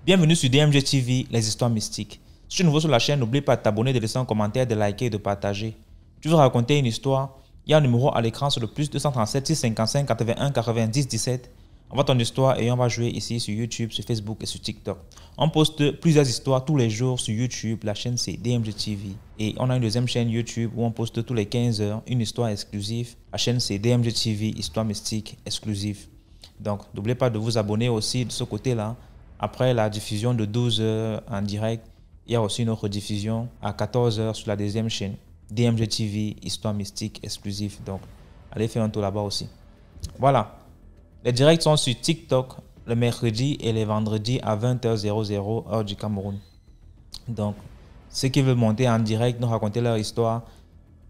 Bienvenue sur DMG TV, les histoires mystiques. Si tu es nouveau sur la chaîne, n'oublie pas de t'abonner, de laisser un commentaire, de liker et de partager. Tu veux raconter une histoire? Il y a un numéro à l'écran sur le plus 237 655 81 90 17. Envoie ton histoire et on va jouer ici sur YouTube, sur Facebook et sur TikTok. On poste plusieurs histoires tous les jours sur YouTube. La chaîne c'est DMG TV. Et on a une deuxième chaîne YouTube où on poste tous les 15 heures une histoire exclusive. La chaîne c'est DMG TV, histoire mystique exclusive. Donc n'oubliez pas de vous abonner aussi de ce côté-là. Après la diffusion de 12 heures en direct, il y a aussi une autre diffusion à 14 heures sur la deuxième chaîne. DMG TV, histoire mystique exclusive. Donc, allez faire un tour là-bas aussi. Voilà. Les directs sont sur TikTok le mercredi et les vendredis à 20h00 heure du Cameroun. Donc, ceux qui veulent monter en direct, nous raconter leur histoire,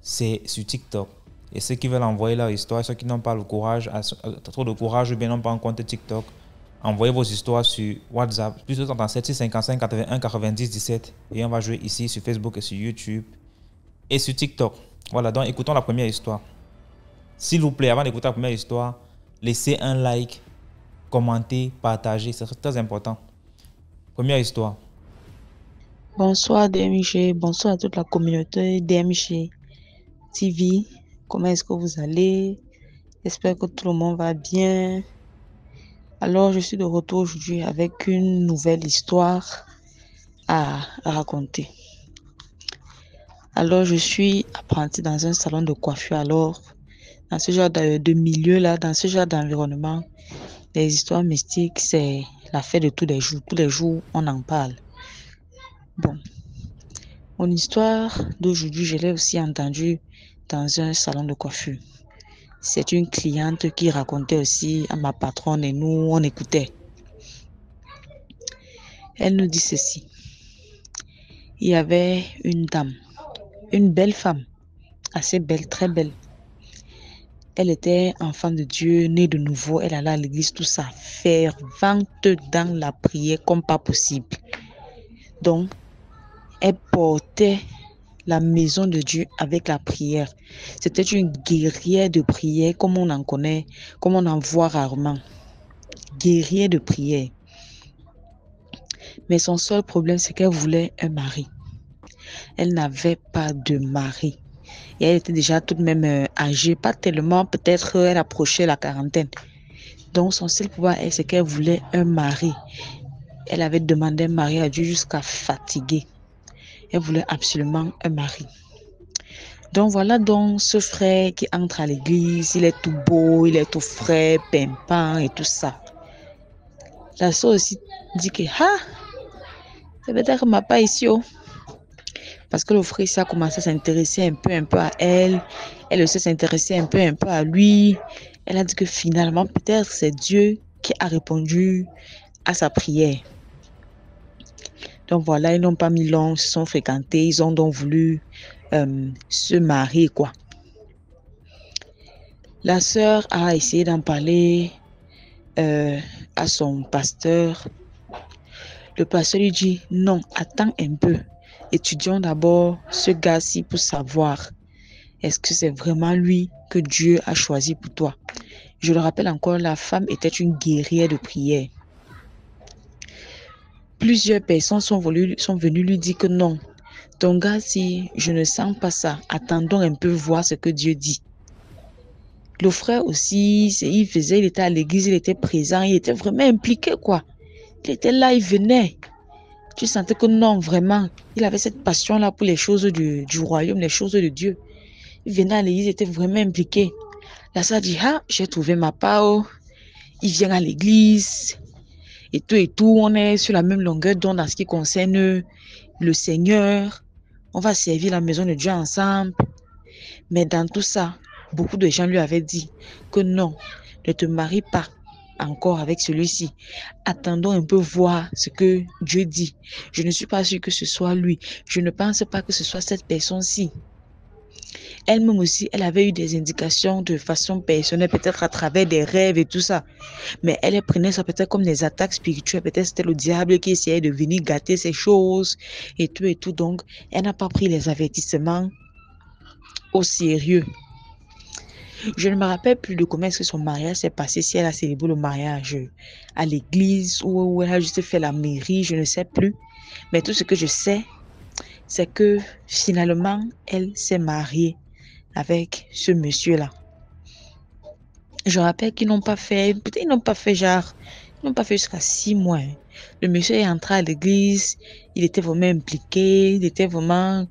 c'est sur TikTok. Et ceux qui veulent envoyer leur histoire, ceux qui n'ont pas le courage, trop de courage ou bien n'ont pas un compte TikTok, envoyez vos histoires sur WhatsApp, plus 237 655 81 90 17. Et on va jouer ici sur Facebook et sur YouTube et sur TikTok. Voilà, donc écoutons la première histoire. S'il vous plaît, avant d'écouter la première histoire, laissez un like, commentez, partagez, c'est très important. Première histoire. Bonsoir DMG, bonsoir à toute la communauté DMG TV. Comment est-ce que vous allez? J'espère que tout le monde va bien. Alors, je suis de retour aujourd'hui avec une nouvelle histoire à raconter. Alors, je suis apprentie dans un salon de coiffure. Alors, dans ce genre de milieu-là, dans ce genre d'environnement, les histoires mystiques, c'est la fête de tous les jours. Tous les jours, on en parle. Bon. Mon histoire d'aujourd'hui, je l'ai aussi entendue dans un salon de coiffure. C'est une cliente qui racontait aussi à ma patronne et nous, on écoutait. Elle nous dit ceci. Il y avait une dame, une belle femme, assez belle, très belle. Elle était enfant de Dieu, née de nouveau. Elle allait à l'église, tout ça, fervente dans la prière comme pas possible. Donc, elle portait la maison de Dieu avec la prière. C'était une guerrière de prière comme on en connaît, comme on en voit rarement. Guerrière de prière. Mais son seul problème, c'est qu'elle voulait un mari. Elle n'avait pas de mari. Et elle était déjà tout de même âgée, pas tellement, peut-être elle approchait la quarantaine. Donc son seul problème, c'est qu'elle voulait un mari. Elle avait demandé un mari à Dieu jusqu'à fatiguer. Elle voulait absolument un mari. Donc voilà donc ce frère qui entre à l'église, il est tout beau, il est tout frais, pimpant et tout ça. La soeur aussi dit que c'est peut-être ma pas ici. Parce que le frère ça a commencé à s'intéresser un peu à elle. Elle aussi s'intéressait un peu à lui. Elle a dit que finalement peut-être c'est Dieu qui a répondu à sa prière. Donc voilà, ils n'ont pas mis long, ils se sont fréquentés, ils ont donc voulu se marier quoi. La sœur a essayé d'en parler à son pasteur. Le pasteur lui dit non, attends un peu. Étudions d'abord ce gars-ci pour savoir est-ce que c'est vraiment lui que Dieu a choisi pour toi. Je le rappelle encore, la femme était une guerrière de prière. Plusieurs personnes sont venues lui dire que non, ton gars-ci, je ne sens pas ça. Attendons un peu voir ce que Dieu dit. Le frère aussi, il était à l'église, il était présent, il était vraiment impliqué quoi. Il était là, il venait. Tu sentais que non, vraiment, il avait cette passion-là pour les choses du royaume, les choses de Dieu. Il venait à l'église, il était vraiment impliqué. La sœur dit, j'ai trouvé ma part. Il vient à l'église et tout. On est sur la même longueur d'onde en ce qui concerne le Seigneur. On va servir la maison de Dieu ensemble. Mais dans tout ça, beaucoup de gens lui avaient dit que non, ne te marie pas encore avec celui-ci. Attendons un peu voir ce que Dieu dit. Je ne suis pas sûre que ce soit lui. Je ne pense pas que ce soit cette personne-ci. Elle-même aussi, elle avait eu des indications de façon personnelle, peut-être à travers des rêves et tout ça. Mais elle prenait ça peut-être comme des attaques spirituelles. Peut-être c'était le diable qui essayait de venir gâter ces choses et tout. Donc, elle n'a pas pris les avertissements au sérieux. Je ne me rappelle plus de comment est-ce que son mariage s'est passé, si elle a célébré le mariage à l'église ou elle a juste fait la mairie, je ne sais plus. Mais tout ce que je sais, c'est que finalement, elle s'est mariée avec ce monsieur-là. Je rappelle qu'ils n'ont pas fait, peut-être ils n'ont pas fait genre, ils n'ont pas fait jusqu'à 6 mois. Hein. Le monsieur est entré à l'église, il était vraiment impliqué, il était vraiment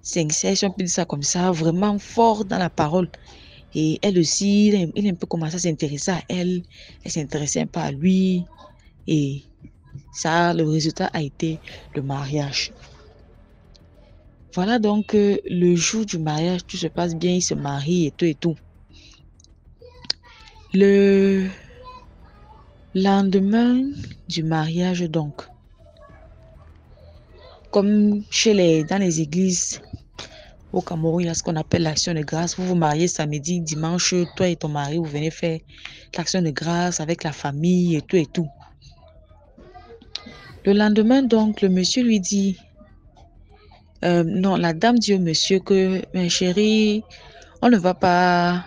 sincère, si on peut dire ça comme ça, vraiment fort dans la parole. Et elle aussi, il a un peu commencé à s'intéresser à elle, elle s'intéressait un peu à lui. Et ça, le résultat a été le mariage. Voilà donc le jour du mariage, tout se passe bien, il se marie et tout et tout. Le lendemain du mariage, donc, comme dans les églises au Cameroun, il y a ce qu'on appelle l'action de grâce. Vous vous mariez samedi, dimanche, toi et ton mari, vous venez faire l'action de grâce avec la famille et tout et tout. Le lendemain, donc, le monsieur lui dit, non, la dame dit au monsieur que, mes chéris, on ne va pas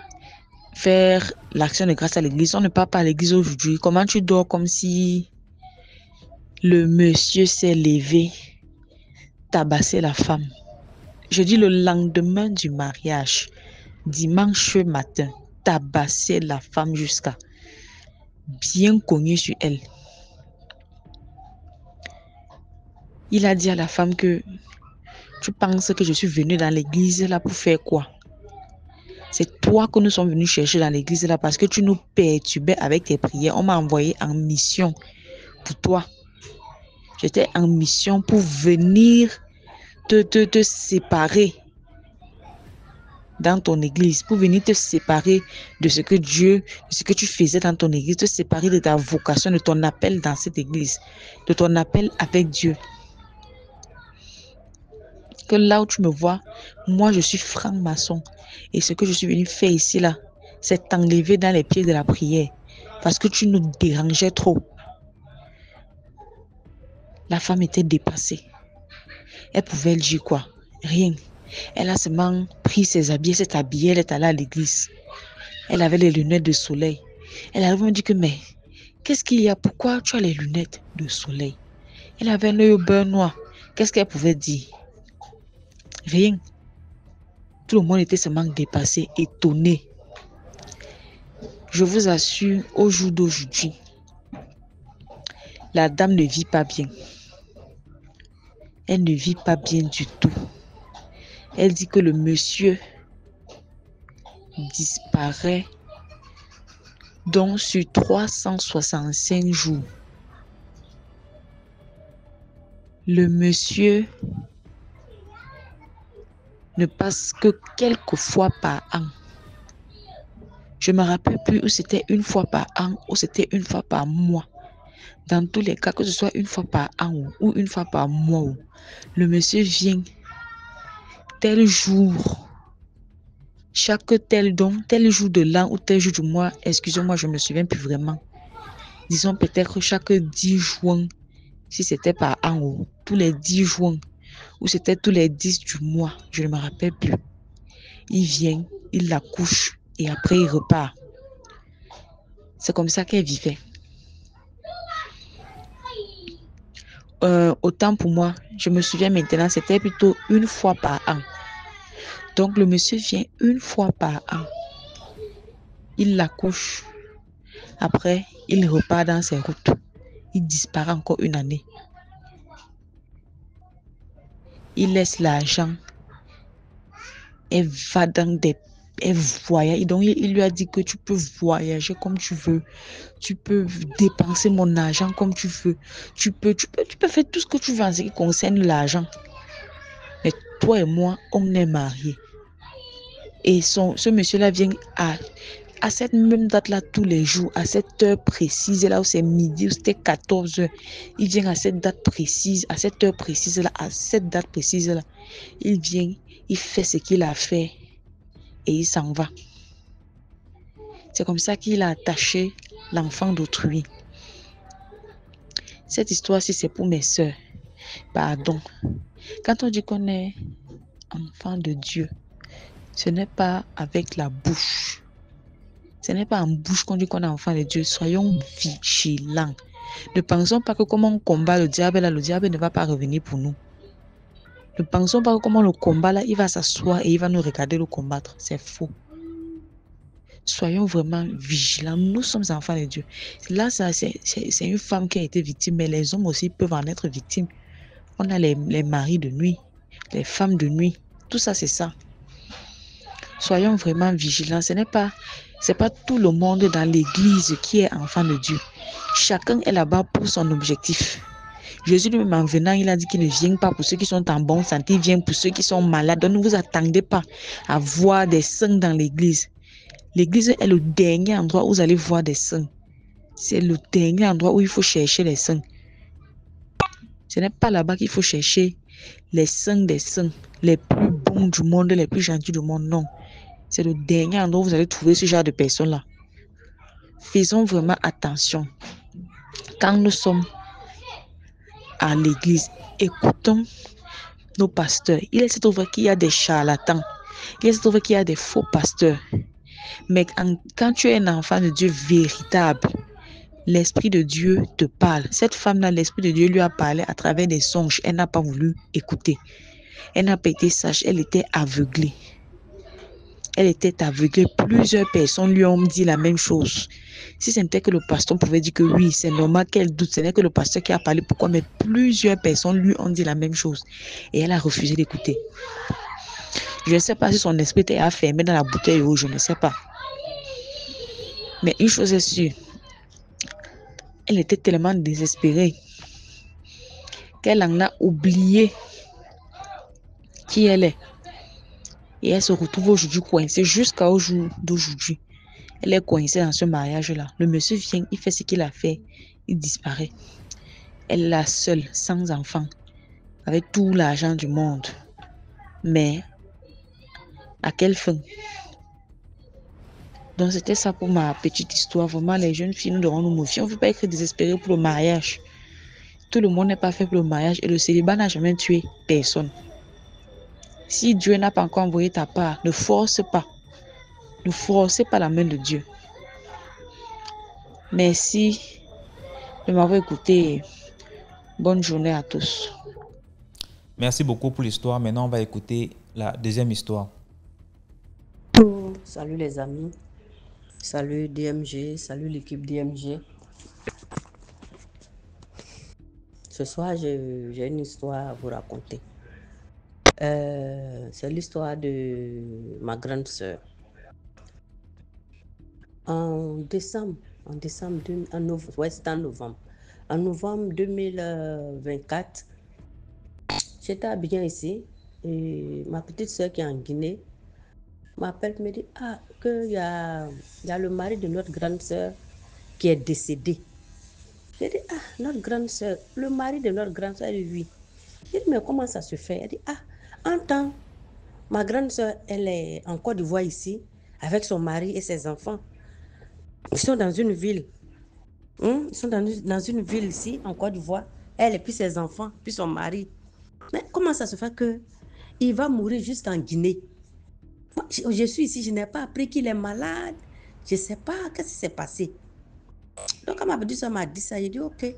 faire l'action de grâce à l'église, on ne part pas à l'église aujourd'hui. Comment tu dors comme si le monsieur s'est levé, tabassé la femme? Je dis le lendemain du mariage, dimanche matin, tabasser la femme jusqu'à bien cogner sur elle. Il a dit à la femme que tu penses que je suis venu dans l'église là pour faire quoi? C'est toi que nous sommes venus chercher dans l'église là parce que tu nous perturbais avec tes prières. On m'a envoyé en mission pour toi. J'étais en mission pour venir te séparer dans ton église, pour venir te séparer de ce que Dieu, de ce que tu faisais dans ton église, te séparer de ta vocation, de ton appel dans cette église, de ton appel avec Dieu. Que là où tu me vois, moi je suis franc-maçon et ce que je suis venu faire ici là, c'est t'enlever dans les pieds de la prière parce que tu nous dérangeais trop. La femme était dépassée. Elle pouvait dire quoi? Rien. Elle a seulement pris ses habits, elle s'est habillée, elle est allée à l'église. Elle avait les lunettes de soleil. Elle avait dit que, mais, qu'est-ce qu'il y a? Pourquoi tu as les lunettes de soleil? Elle avait un œil au beurre noir. Qu'est-ce qu'elle pouvait dire? Rien. Tout le monde était seulement dépassé, étonné. Je vous assure, au jour d'aujourd'hui, la dame ne vit pas bien. Elle ne vit pas bien du tout. Elle dit que le monsieur disparaît donc sur 365 jours. Le monsieur ne passe que quelques fois par an. Je ne me rappelle plus où c'était une fois par an ou c'était une fois par mois. Dans tous les cas, que ce soit une fois par an ou une fois par mois, le monsieur vient tel jour, chaque tel jour de l'an ou tel jour du mois, excusez-moi, je ne me souviens plus vraiment. Disons peut-être chaque 10 juin, si c'était par an ou tous les 10 juin, ou c'était tous les 10 du mois, je ne me rappelle plus. Il vient, il la couche et après il repart. C'est comme ça qu'elle vivait. Autant pour moi, je me souviens maintenant, c'était plutôt une fois par an. Donc le monsieur vient une fois par an. Il la couche. Après, il repart dans ses routes. Il disparaît encore une année. Il laisse l'argent. Elle va dans des... Elle voyage. Donc, il lui a dit que tu peux voyager comme tu veux. Tu peux dépenser mon argent comme tu veux. Tu peux faire tout ce que tu veux en ce qui concerne l'argent. Mais toi et moi, on est mariés. Et ce monsieur-là vient à cette même date-là tous les jours, à cette heure précise, là où c'est midi, où c'était 14 heures. Il vient à cette date précise, à cette heure précise-là, à cette date précise-là. Il vient, il fait ce qu'il a fait et il s'en va. C'est comme ça qu'il a attaché l'enfant d'autrui. Cette histoire-ci, c'est pour mes sœurs. Pardon. Quand on dit qu'on est enfant de Dieu, Ce n'est pas avec la bouche. Ce n'est pas en bouche qu'on dit qu'on est enfant de Dieu. Soyons vigilants. Ne pensons pas que comme on combat le diable, là, le diable ne va pas revenir pour nous. Ne pensons pas que comme on le combat, là, il va s'asseoir et il va nous regarder le combattre. C'est faux. Soyons vraiment vigilants. Nous sommes enfants de Dieu. Là, c'est une femme qui a été victime, mais les hommes aussi peuvent en être victimes. On a les maris de nuit, les femmes de nuit. Tout ça, c'est ça. Soyons vraiment vigilants. C'est pas tout le monde dans l'église qui est enfant de Dieu. Chacun est là-bas pour son objectif. Jésus lui-même en venant, il a dit qu'il ne vient pas pour ceux qui sont en bonne santé, il vient pour ceux qui sont malades. Donc ne vous attendez pas à voir des saints dans l'église. L'église est le dernier endroit où vous allez voir des saints. C'est le dernier endroit où il faut chercher les saints. Ce n'est pas là-bas qu'il faut chercher les saints des saints, les plus bons du monde, les plus gentils du monde. Non. C'est le dernier endroit où vous allez trouver ce genre de personnes-là. Faisons vraiment attention. Quand nous sommes à l'église, écoutons nos pasteurs. Il se trouve qu'il y a des charlatans. Il se trouve qu'il y a des faux pasteurs. Mais quand tu es un enfant de Dieu véritable, l'Esprit de Dieu te parle. Cette femme-là, l'Esprit de Dieu lui a parlé à travers des songes. Elle n'a pas voulu écouter. Elle n'a pas été sage. Elle était aveuglée. Elle était aveuglée. Plusieurs personnes lui ont dit la même chose. Si c'était que le pasteur pouvait dire que oui, c'est normal qu'elle doute. Ce n'est que le pasteur qui a parlé. Pourquoi? Mais plusieurs personnes lui ont dit la même chose. Et elle a refusé d'écouter. Je ne sais pas si son esprit était affermé dans la bouteille ou je ne sais pas. Mais une chose est sûre. Elle était tellement désespérée qu'elle en a oublié qui elle est. Et elle se retrouve aujourd'hui coincée jusqu'au jour d'aujourd'hui. Elle est coincée dans ce mariage-là. Le monsieur vient, il fait ce qu'il a fait, il disparaît. Elle est la seule, sans enfant, avec tout l'argent du monde. Mais à quelle fin? Donc c'était ça pour ma petite histoire. Vraiment, les jeunes filles, nous devons nous méfier. On ne veut pas être désespéré pour le mariage. Tout le monde n'est pas fait pour le mariage et le célibat n'a jamais tué personne. Si Dieu n'a pas encore envoyé ta part, ne force pas. Ne forcez pas la main de Dieu. Merci de m'avoir écouté. Bonne journée à tous. Merci beaucoup pour l'histoire. Maintenant, on va écouter la deuxième histoire. Salut les amis. Salut DMG. Salut l'équipe DMG. Ce soir, j'ai une histoire à vous raconter. C'est l'histoire de ma grande sœur. En novembre 2024, j'étais à Abidjan ici et ma petite sœur qui est en Guinée m'appelle, me dit qu'il y a le mari de notre grande sœur qui est décédé. J'ai dit, notre grande sœur, le mari de notre grande sœur, elle dit oui. J'ai dit, mais comment ça se fait? Elle dit, en temps, ma grande sœur, elle est en Côte d'Ivoire ici, avec son mari et ses enfants. Ils sont dans une ville. Ils sont dans une ville ici, en Côte d'Ivoire. Elle et puis ses enfants, puis son mari. Mais comment ça se fait qu'il va mourir juste en Guinée? Moi, je suis ici, je n'ai pas appris qu'il est malade. Je ne sais pas qu'est-ce qui s'est passé. Donc, quand ma petite soeur m'a dit ça, j'ai dit OK. Et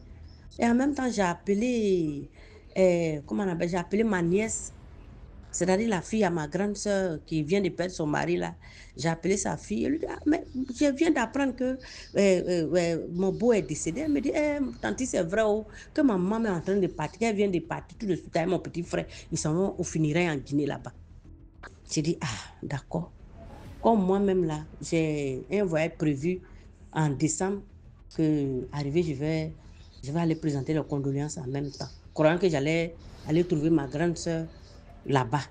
en même temps, j'ai appelé, j'ai appelé ma nièce, c'est-à-dire la fille à ma grande soeur qui vient de perdre son mari là. J'ai appelé sa fille. Elle lui dit, mais je viens d'apprendre que mon beau est décédé. Elle me dit, tante, c'est vrai que ma maman est en train de partir. Elle vient de partir tout de suite avec mon petit frère. Ils s'en vont au funérailles en Guinée là-bas. J'ai dit, d'accord. Comme moi-même là, j'ai un voyage prévu en décembre que arrivé, je vais aller présenter les condoléances en même temps. Croyant que j'allais aller trouver ma grande soeur là-bas.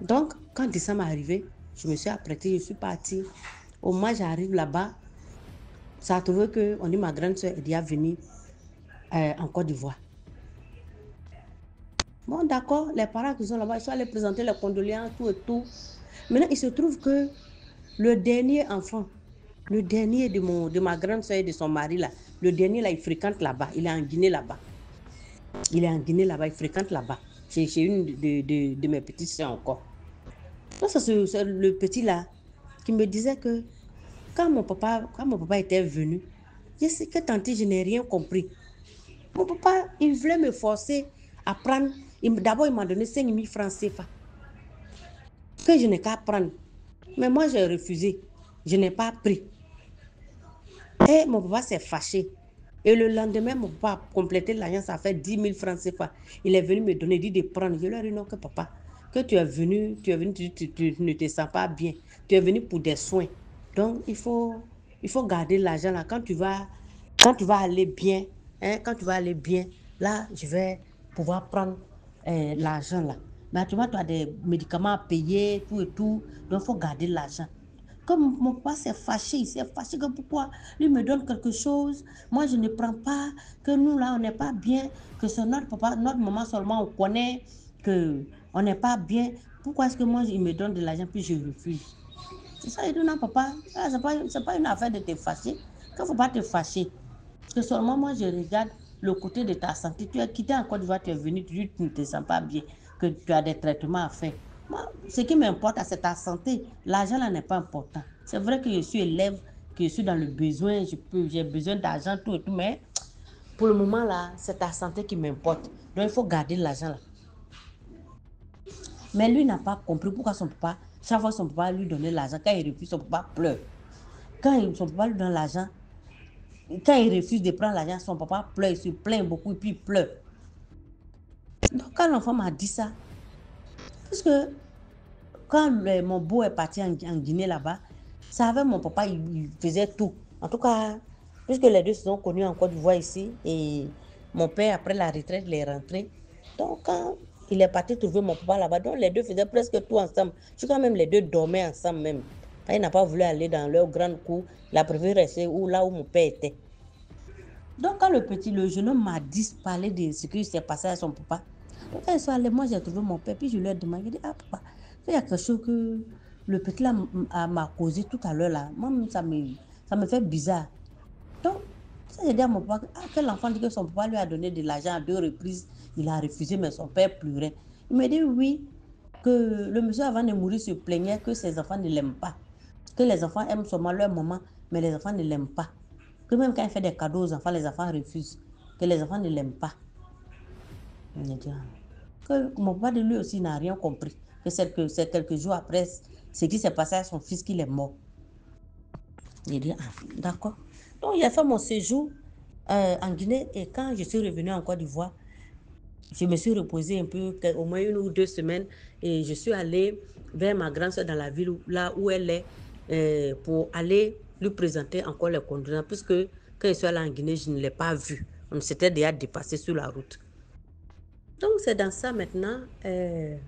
Donc, quand décembre est arrivé, je me suis apprêtée, je suis partie. Au moins, j'arrive là-bas. Ça a trouvé qu'on dit ma grande soeur est déjà venue en Côte d'Ivoire. Bon, d'accord, les parents qui sont là-bas, ils sont allés présenter les condoléances, tout et tout. Maintenant, il se trouve que le dernier enfant, le dernier de ma grande soeur et de son mari, là, le dernier, là, il fréquente là-bas. Il est en Guinée là-bas. Il fréquente là-bas. Chez une de mes petites soeurs encore. Donc, c'est le petit là qui me disait que quand mon papa était venu, je sais que tante, je n'ai rien compris. Mon papa, il voulait me forcer à prendre. D'abord, il m'a donné 5 000 francs CFA que je n'ai qu'à prendre. Mais moi, j'ai refusé. Je n'ai pas pris. Et mon papa s'est fâché. Et le lendemain, mon papa a complété l'alliance, ça fait 10 000 francs CFA. Il est venu me donner, il dit de prendre. Je lui ai dit non, que papa, que tu es venu, tu ne te sens pas bien. Tu es venu pour des soins. Donc, il faut garder l'argent là. Quand tu vas aller bien, hein, quand tu vas aller bien, là, je vais pouvoir prendre l'argent là. Mais tu vois, tu as des médicaments à payer, tout et tout. Donc, il faut garder l'argent. Comme mon papa s'est fâché, il s'est fâché que pourquoi lui me donne quelque chose, moi je ne prends pas, que nous là on n'est pas bien, que c'est notre papa, notre maman seulement on connaît, que on n'est pas bien. Pourquoi est-ce que moi il me donne de l'argent puis je refuse? C'est ça, il dit non papa, c'est pas une affaire de te fâcher, qu'il ne faut pas te fâcher. Parce que seulement moi je regarde le côté de ta santé. Tu es quitté en Côte d'Ivoire, tu es venu, tu ne te sens pas bien, que tu as des traitements à faire. Moi, ce qui m'importe, c'est ta santé. L'argent, là, n'est pas important. C'est vrai que je suis élève, que je suis dans le besoin, j'ai besoin d'argent, tout et tout, mais pour le moment, là, c'est ta santé qui m'importe. Donc, il faut garder l'argent, là. Mais lui n'a pas compris pourquoi son papa, chaque fois son papa lui donnait l'argent, quand il refuse, son papa pleure. Son papa lui donne l'argent, quand il refuse de prendre l'argent, son papa pleure, il se plaint beaucoup et puis il pleure. Donc, quand l'enfant m'a dit ça, parce que quand mon beau est parti en Guinée là-bas, ça avait mon papa, il faisait tout. En tout cas, puisque les deux se sont connus en Côte d'Ivoire ici, et mon père, après la retraite, il est rentré. Donc, quand il est parti trouver mon papa là-bas, donc les deux faisaient presque tout ensemble. Je crois même les deux dormaient ensemble même. Quand il n'a pas voulu aller dans leur grande cour, il a préféré rester là où mon père était. Donc, quand le jeune homme m'a dit, parler de ce qui s'est passé à son papa, donc quand ils sont allés, moi j'ai trouvé mon père, puis je lui ai demandé, je dis, ah papa, il y a quelque chose que le petit là m'a causé tout à l'heure là. Moi, ça me fait bizarre. Donc, ça j'ai dit à mon papa, ah, quel enfant dit que son papa lui a donné de l'argent à 2 reprises, il a refusé, mais son père pleurait. Il me dit oui, que le monsieur avant de mourir se plaignait que ses enfants ne l'aiment pas, que les enfants aiment seulement leur maman, mais les enfants ne l'aiment pas. Que même quand il fait des cadeaux aux enfants, les enfants refusent. Que les enfants ne l'aiment pas. Que mon papa de lui aussi n'a rien compris. Que c'est quelques jours après ce qui s'est passé à son fils qu'il est mort. Il dit, ah, d'accord. Donc, il a fait mon séjour en Guinée et quand je suis revenue en Côte d'Ivoire, je me suis reposée un peu, au moins 1 ou 2 semaines, et je suis allée vers ma grande soeur dans la ville là où elle est pour aller lui présenter encore les condoléances, puisque quand je suis allée en Guinée, je ne l'ai pas vue. On s'était déjà dépassé sur la route. Donc, c'est dans ça maintenant. Je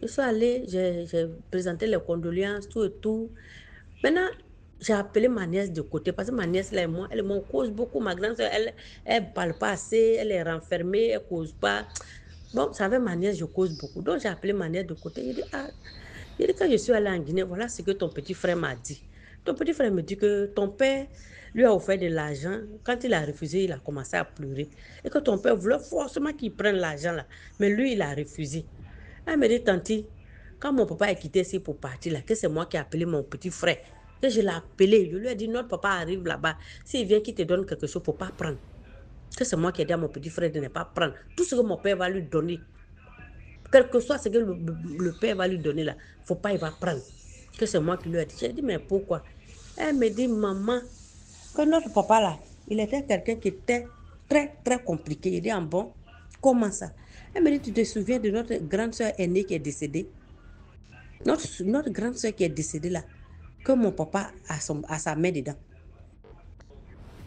suis allée, j'ai présenté les condoléances, tout et tout. Maintenant, j'ai appelé ma nièce de côté parce que ma nièce, là, et moi, elle m'en cause beaucoup. Ma grande soeur, elle ne parle pas assez, elle est renfermée, elle ne cause pas. Bon, ça avec ma nièce, je cause beaucoup. Donc, j'ai appelé ma nièce de côté. Il dit, ah, quand je suis allée en Guinée, voilà ce que ton petit frère m'a dit. Ton petit frère me dit que ton père lui a offert de l'argent. Quand il a refusé, il a commencé à pleurer. Et que ton père voulait forcément qu'il prenne l'argent là. Mais lui, il a refusé. Elle me dit, tanti, quand mon papa est quitté ici pour partir là, que c'est moi qui ai appelé mon petit frère, que je l'ai appelé, je lui ai dit, notre papa arrive là-bas, s'il vient qu'il te donne quelque chose, il ne faut pas prendre. Que c'est moi qui ai dit à mon petit frère de ne pas prendre. Tout ce que mon père va lui donner, quel que soit ce que le père va lui donner là, il ne faut pas, il va prendre. Que c'est moi qui lui ai dit. J'ai dit, mais pourquoi? Elle me dit, maman, que notre papa là, il était quelqu'un qui était très, très compliqué. Il dit, ah bon, comment ça? Elle me dit, tu te souviens de notre grande soeur aînée qui est décédée? Notre grande soeur qui est décédée là, que mon papa a sa main dedans.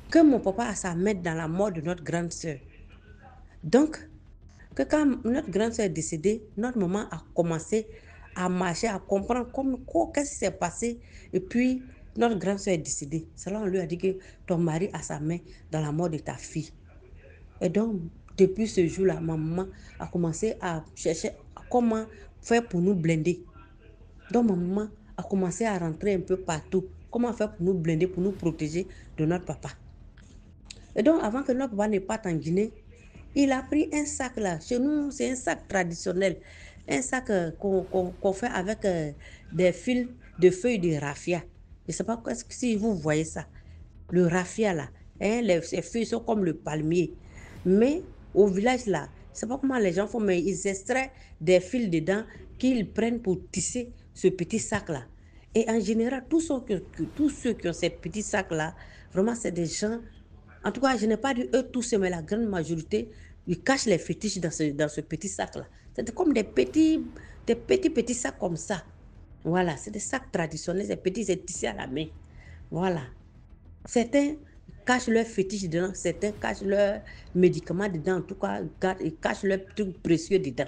Que mon papa a sa main dans la mort de notre grande soeur. Donc, que quand notre grande soeur est décédée, notre maman a commencé à marcher, à comprendre qu'est-ce qui s'est passé. Et puis, notre grande soeur est décédée. Cela, on lui a dit que ton mari a sa main dans la mort de ta fille. Et donc, depuis ce jour-là, ma maman a commencé à chercher comment faire pour nous blinder. Donc, ma maman a commencé à rentrer un peu partout. Comment faire pour nous blinder, pour nous protéger de notre papa. Et donc, avant que notre papa ne parte en Guinée, il a pris un sac là. Chez nous, c'est un sac traditionnel. un sac qu'on fait avec des fils de feuilles de raffia. Je ne sais pas si vous voyez ça. Le raffia là, hein, ces feuilles sont comme le palmier. Mais au village là, je ne sais pas comment les gens font, mais ils extraient des fils dedans qu'ils prennent pour tisser ce petit sac là. Et en général, tous ceux qui ont ces petits sacs là, vraiment c'est des gens, en tout cas, je n'ai pas dit eux tous, mais la grande majorité, ils cachent les fétiches dans ce petit sac là. C'est comme petits sacs comme ça. Voilà, c'est des sacs traditionnels, c'est petits, c'est tissé à la main. Voilà. Certains cachent leurs fétiches dedans, certains cachent leurs médicaments dedans, en tout cas, ils cachent leurs trucs précieux dedans.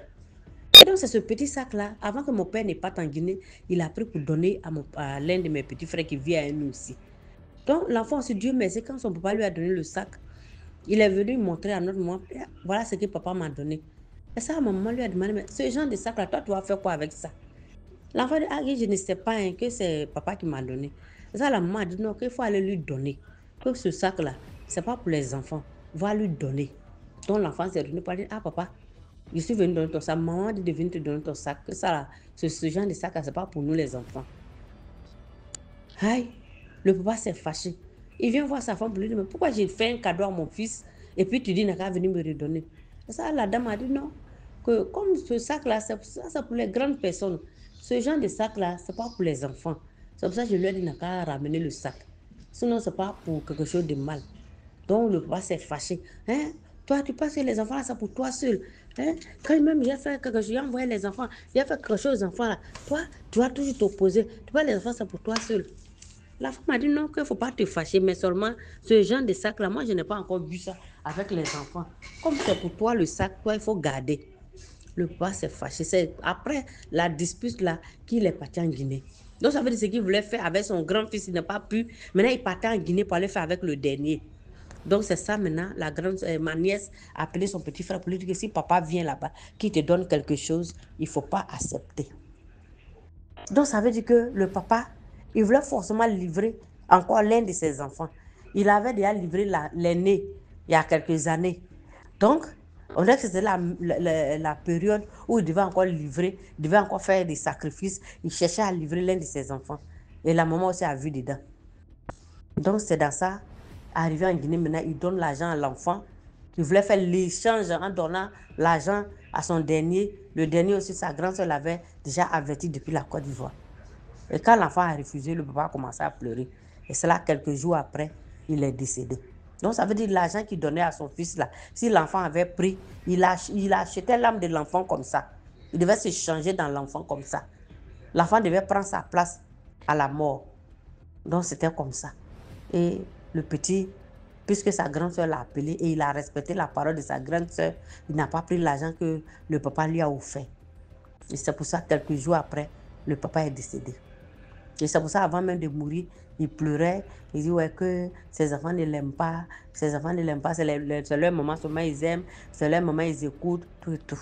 Et donc, c'est ce petit sac-là, avant que mon père ne parte en Guinée, il a pris pour donner à l'un de mes petits frères qui vit à nous aussi. Donc, l'enfant aussi, Dieu merci, quand son papa lui a donné le sac, il est venu montrer à notre maman, voilà ce que papa m'a donné. Et ça, maman lui a demandé, mais ce genre de sac-là, toi, tu vas faire quoi avec ça? L'enfant dit, ah, je ne sais pas hein, que c'est papa qui m'a donné. Et ça, la maman a dit, non, qu'il faut aller lui donner. Que ce sac-là, ce n'est pas pour les enfants. Va lui donner. Donc, l'enfant s'est revenu pour dire, ah, papa, je suis venu donner ton sac. Maman a dit de venir te donner ton sac. Que ça, là, ce genre de sac-là, ce n'est pas pour nous, les enfants. Aïe, le papa s'est fâché. Il vient voir sa femme pour lui dire, mais pourquoi j'ai fait un cadeau à mon fils et puis tu dis, n'a qu'à venir me redonner. Et ça, la dame a dit, non, que comme ce sac-là, c'est pour les grandes personnes. Ce genre de sac-là, ce n'est pas pour les enfants. C'est pour ça que je lui ai dit, n'a qu'à ramener le sac. Sinon, ce n'est pas pour quelque chose de mal. Donc, le papa s'est fâché. Hein? Toi, tu penses que les enfants, là, c'est pour toi seul. Hein? Quand même, j'ai fait quelque chose, j'ai envoyé les enfants, j'ai fait quelque chose aux enfants, là. Toi, tu vas toujours t'opposer. Tu vois, les enfants, c'est pour toi seul. La femme m'a dit non, qu'il ne faut pas te fâcher, mais seulement ce genre de sac-là, moi, je n'ai pas encore vu ça avec les enfants. Comme c'est pour toi le sac, toi, il faut garder. Le papa s'est fâché. C'est après la dispute là qu'il est parti en Guinée. Donc, ça veut dire ce qu'il voulait faire avec son grand-fils, il n'a pas pu. Maintenant, il partait en Guinée pour aller faire avec le dernier. Donc, c'est ça maintenant, ma nièce a appelé son petit frère pour lui dire que si papa vient là-bas, qu'il te donne quelque chose, il ne faut pas accepter. Donc, ça veut dire que le papa, il voulait forcément livrer encore l'un de ses enfants. Il avait déjà livré l'aîné il y a quelques années. Donc, on dirait que c'était la période où il devait encore livrer, il devait encore faire des sacrifices. Il cherchait à livrer l'un de ses enfants. Et la maman aussi a vu dedans. Donc, c'est dans ça, arrivé en Guinée, maintenant, il donne l'argent à l'enfant qui voulait faire l'échange en donnant l'argent à son dernier. Le dernier aussi, sa grande soeur l'avait déjà averti depuis la Côte d'Ivoire. Et quand l'enfant a refusé, le papa a commencé à pleurer. Et c'est là, quelques jours après, il est décédé. Donc, ça veut dire l'argent qu'il donnait à son fils, là, si l'enfant avait pris, il achetait l'âme de l'enfant comme ça. Il devait se changer dans l'enfant comme ça. L'enfant devait prendre sa place à la mort. Donc, c'était comme ça. Et le petit, puisque sa grande soeur l'a appelé et il a respecté la parole de sa grande soeur, il n'a pas pris l'argent que le papa lui a offert. Et c'est pour ça que quelques jours après, le papa est décédé. Et c'est pour ça, avant même de mourir, il pleurait. Il dit ouais, que ses enfants ne l'aiment pas. Ses enfants ne l'aiment pas. C'est leur maman seulement ils aiment. C'est leur maman ils écoutent. Tout et tout.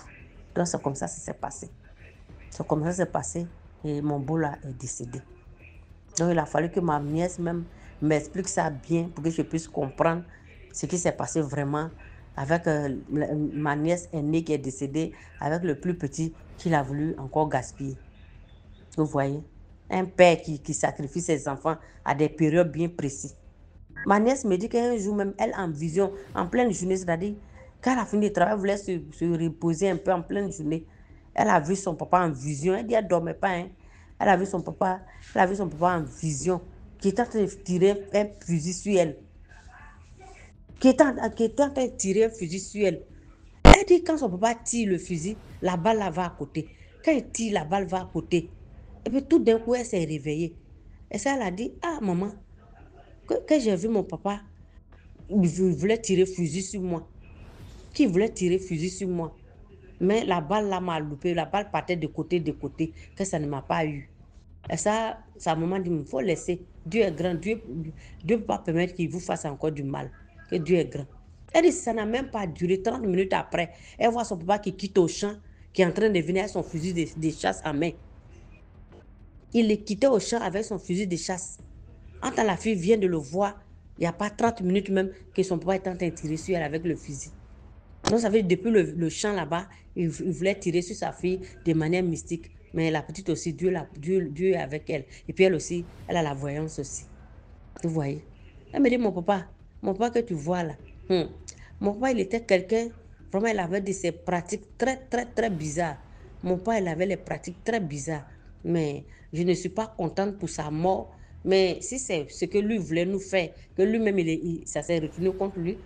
Donc c'est comme ça que ça s'est passé. C'est comme ça que ça s'est passé. Et mon beau là est décédé. Donc il a fallu que ma nièce même m'explique ça bien pour que je puisse comprendre ce qui s'est passé vraiment avec ma nièce aînée qui est décédée, avec le plus petit qu'il a voulu encore gaspiller. Vous voyez? Un père qui sacrifie ses enfants à des périodes bien précises. Ma nièce me dit qu'un jour même, elle en vision, en pleine journée, c'est-à-dire, quand elle a fini de travailler, elle voulait se reposer un peu en pleine journée. Elle a vu son papa en vision. Elle dit qu'elle ne dormait pas. Hein. Elle a vu son papa en vision, qui était en train de tirer un fusil sur elle. Qui était en train de tirer un fusil sur elle. Elle dit quand son papa tire le fusil, la balle là va à côté. Quand il tire, la balle va à côté. Et puis tout d'un coup, elle s'est réveillée. Et ça, elle a dit, ah maman, que j'ai vu mon papa, il voulait tirer fusil sur moi. Qui voulait tirer fusil sur moi. Mais la balle là m'a loupé, la balle partait de côté, que ça ne m'a pas eu. Et ça, sa maman dit, il faut laisser. Dieu est grand, Dieu ne peut pas permettre qu'il vous fasse encore du mal. Que Dieu est grand. Elle dit, ça n'a même pas duré 30 minutes après. Elle voit son papa qui quitte au champ, qui est en train de venir avec son fusil de chasse en main. Il est quitté au champ avec son fusil de chasse. Quand la fille vient de le voir, il n'y a pas 30 minutes même que son papa est en train de tirer sur elle avec le fusil. Donc, ça veut dire, depuis le champ là-bas, il voulait tirer sur sa fille de manière mystique. Mais la petite aussi, Dieu est avec elle. Et puis elle aussi, elle a la voyance aussi. Vous voyez? Elle me dit, mon papa que tu vois là, mon papa, il était quelqu'un, vraiment, il avait de ces pratiques très, très, très bizarres. Mon papa, il avait les pratiques très bizarres. Mais je ne suis pas contente pour sa mort. Mais si c'est ce que lui voulait nous faire, que lui-même, ça s'est retourné contre lui,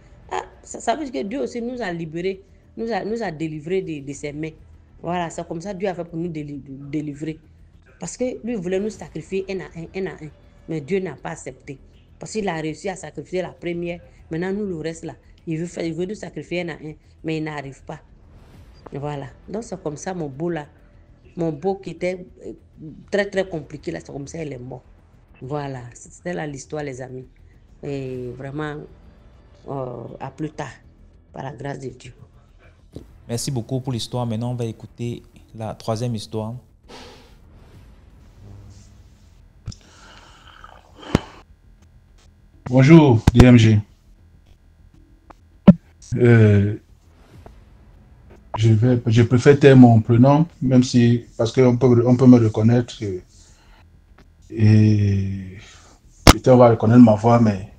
ça veut dire que Dieu aussi nous a libérés, nous a délivrés de ses mains. Voilà, c'est comme ça que Dieu a fait pour nous délivrer. Parce que lui voulait nous sacrifier un à un. Mais Dieu n'a pas accepté. Parce qu'il a réussi à sacrifier la première. Maintenant, nous, le reste là, il veut nous sacrifier un à un. Mais il n'arrive pas. Voilà. Donc, c'est comme ça, mon beau là. Mon beau qui était très, très compliqué là, c'est comme ça, il est mort. Voilà. C'était là l'histoire, les amis. Et vraiment, à plus tard, par la grâce de Dieu. Merci beaucoup pour l'histoire. Maintenant, on va écouter la troisième histoire. Bonjour, DMG. Je préfère taire mon prénom, même si, parce qu'on peut me reconnaître. Et peut-être on va reconnaître ma voix, mais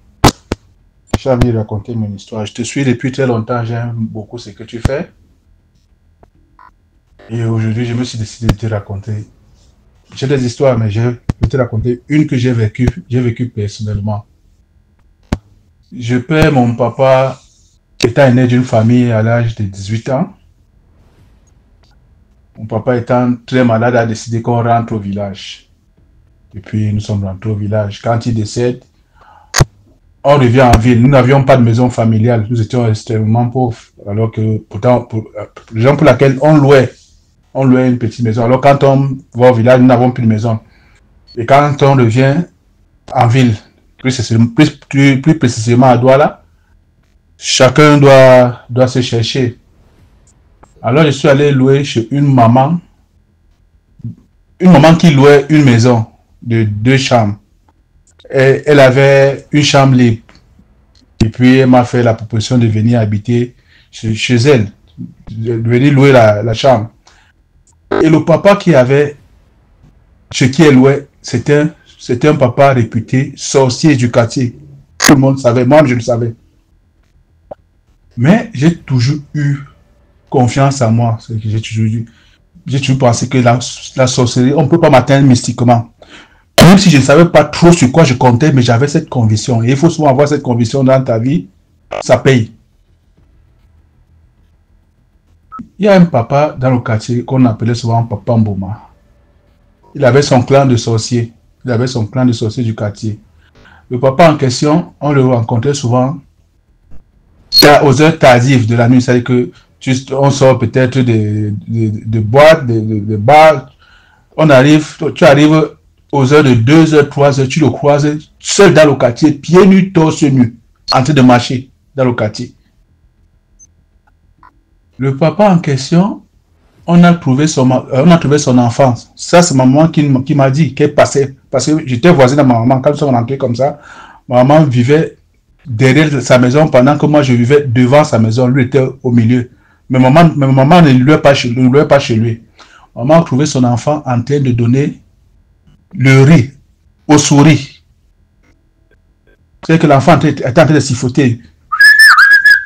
j'ai envie de raconter mon histoire. Je te suis depuis très longtemps, j'aime beaucoup ce que tu fais. Et aujourd'hui, je me suis décidé de te raconter. J'ai des histoires, mais je vais te raconter une que j'ai vécue personnellement. Je perds mon papa étant né d'une famille à l'âge de 18 ans. Mon papa étant très malade a décidé qu'on rentre au village. Et puis nous sommes rentrés au village. Quand il décède, on revient en ville. Nous n'avions pas de maison familiale. Nous étions extrêmement pauvres. Alors que pourtant, les gens pour laquelle on louait une petite maison. Alors quand on va au village, nous n'avons plus de maison. Et quand on revient en ville, plus précisément à Douala, chacun doit se chercher. Alors je suis allé louer chez une maman qui louait une maison de 2 chambres. Et elle avait une chambre libre. Et puis elle m'a fait la proposition de venir habiter chez elle, de venir louer la chambre. Et le papa chez qui elle louait, c'était un papa réputé sorcier du quartier. Tout le monde savait, moi je le savais. Mais j'ai toujours eu confiance en moi. J'ai toujours pensé que la sorcellerie, on ne peut pas m'atteindre mystiquement. Même si je ne savais pas trop sur quoi je comptais, mais j'avais cette conviction. Et il faut souvent avoir cette conviction dans ta vie, ça paye. Il y a un papa dans le quartier qu'on appelait souvent Papa Mboma. Il avait son clan de sorciers. Il avait son clan de sorciers du quartier. Le papa en question, on le rencontrait souvent aux heures tardives de la nuit. C'est-à-dire que on sort peut-être de boîtes, de bars. Tu arrives aux heures de 2h, 3h, tu le croises seul dans le quartier, pieds nus, torse nu, en train de marcher dans le quartier. Le papa en question, on a trouvé son enfance. Ça, c'est ma maman qui m'a dit qu'elle passait, parce que j'étais voisin de ma maman. Quand nous sommes rentrés comme ça, ma maman vivait derrière sa maison pendant que moi je vivais devant sa maison. Lui était au milieu. Mais maman ne louait pas chez lui. Maman a trouvé son enfant en train de donner le riz aux souris. C'est que l'enfant était en train de siffloter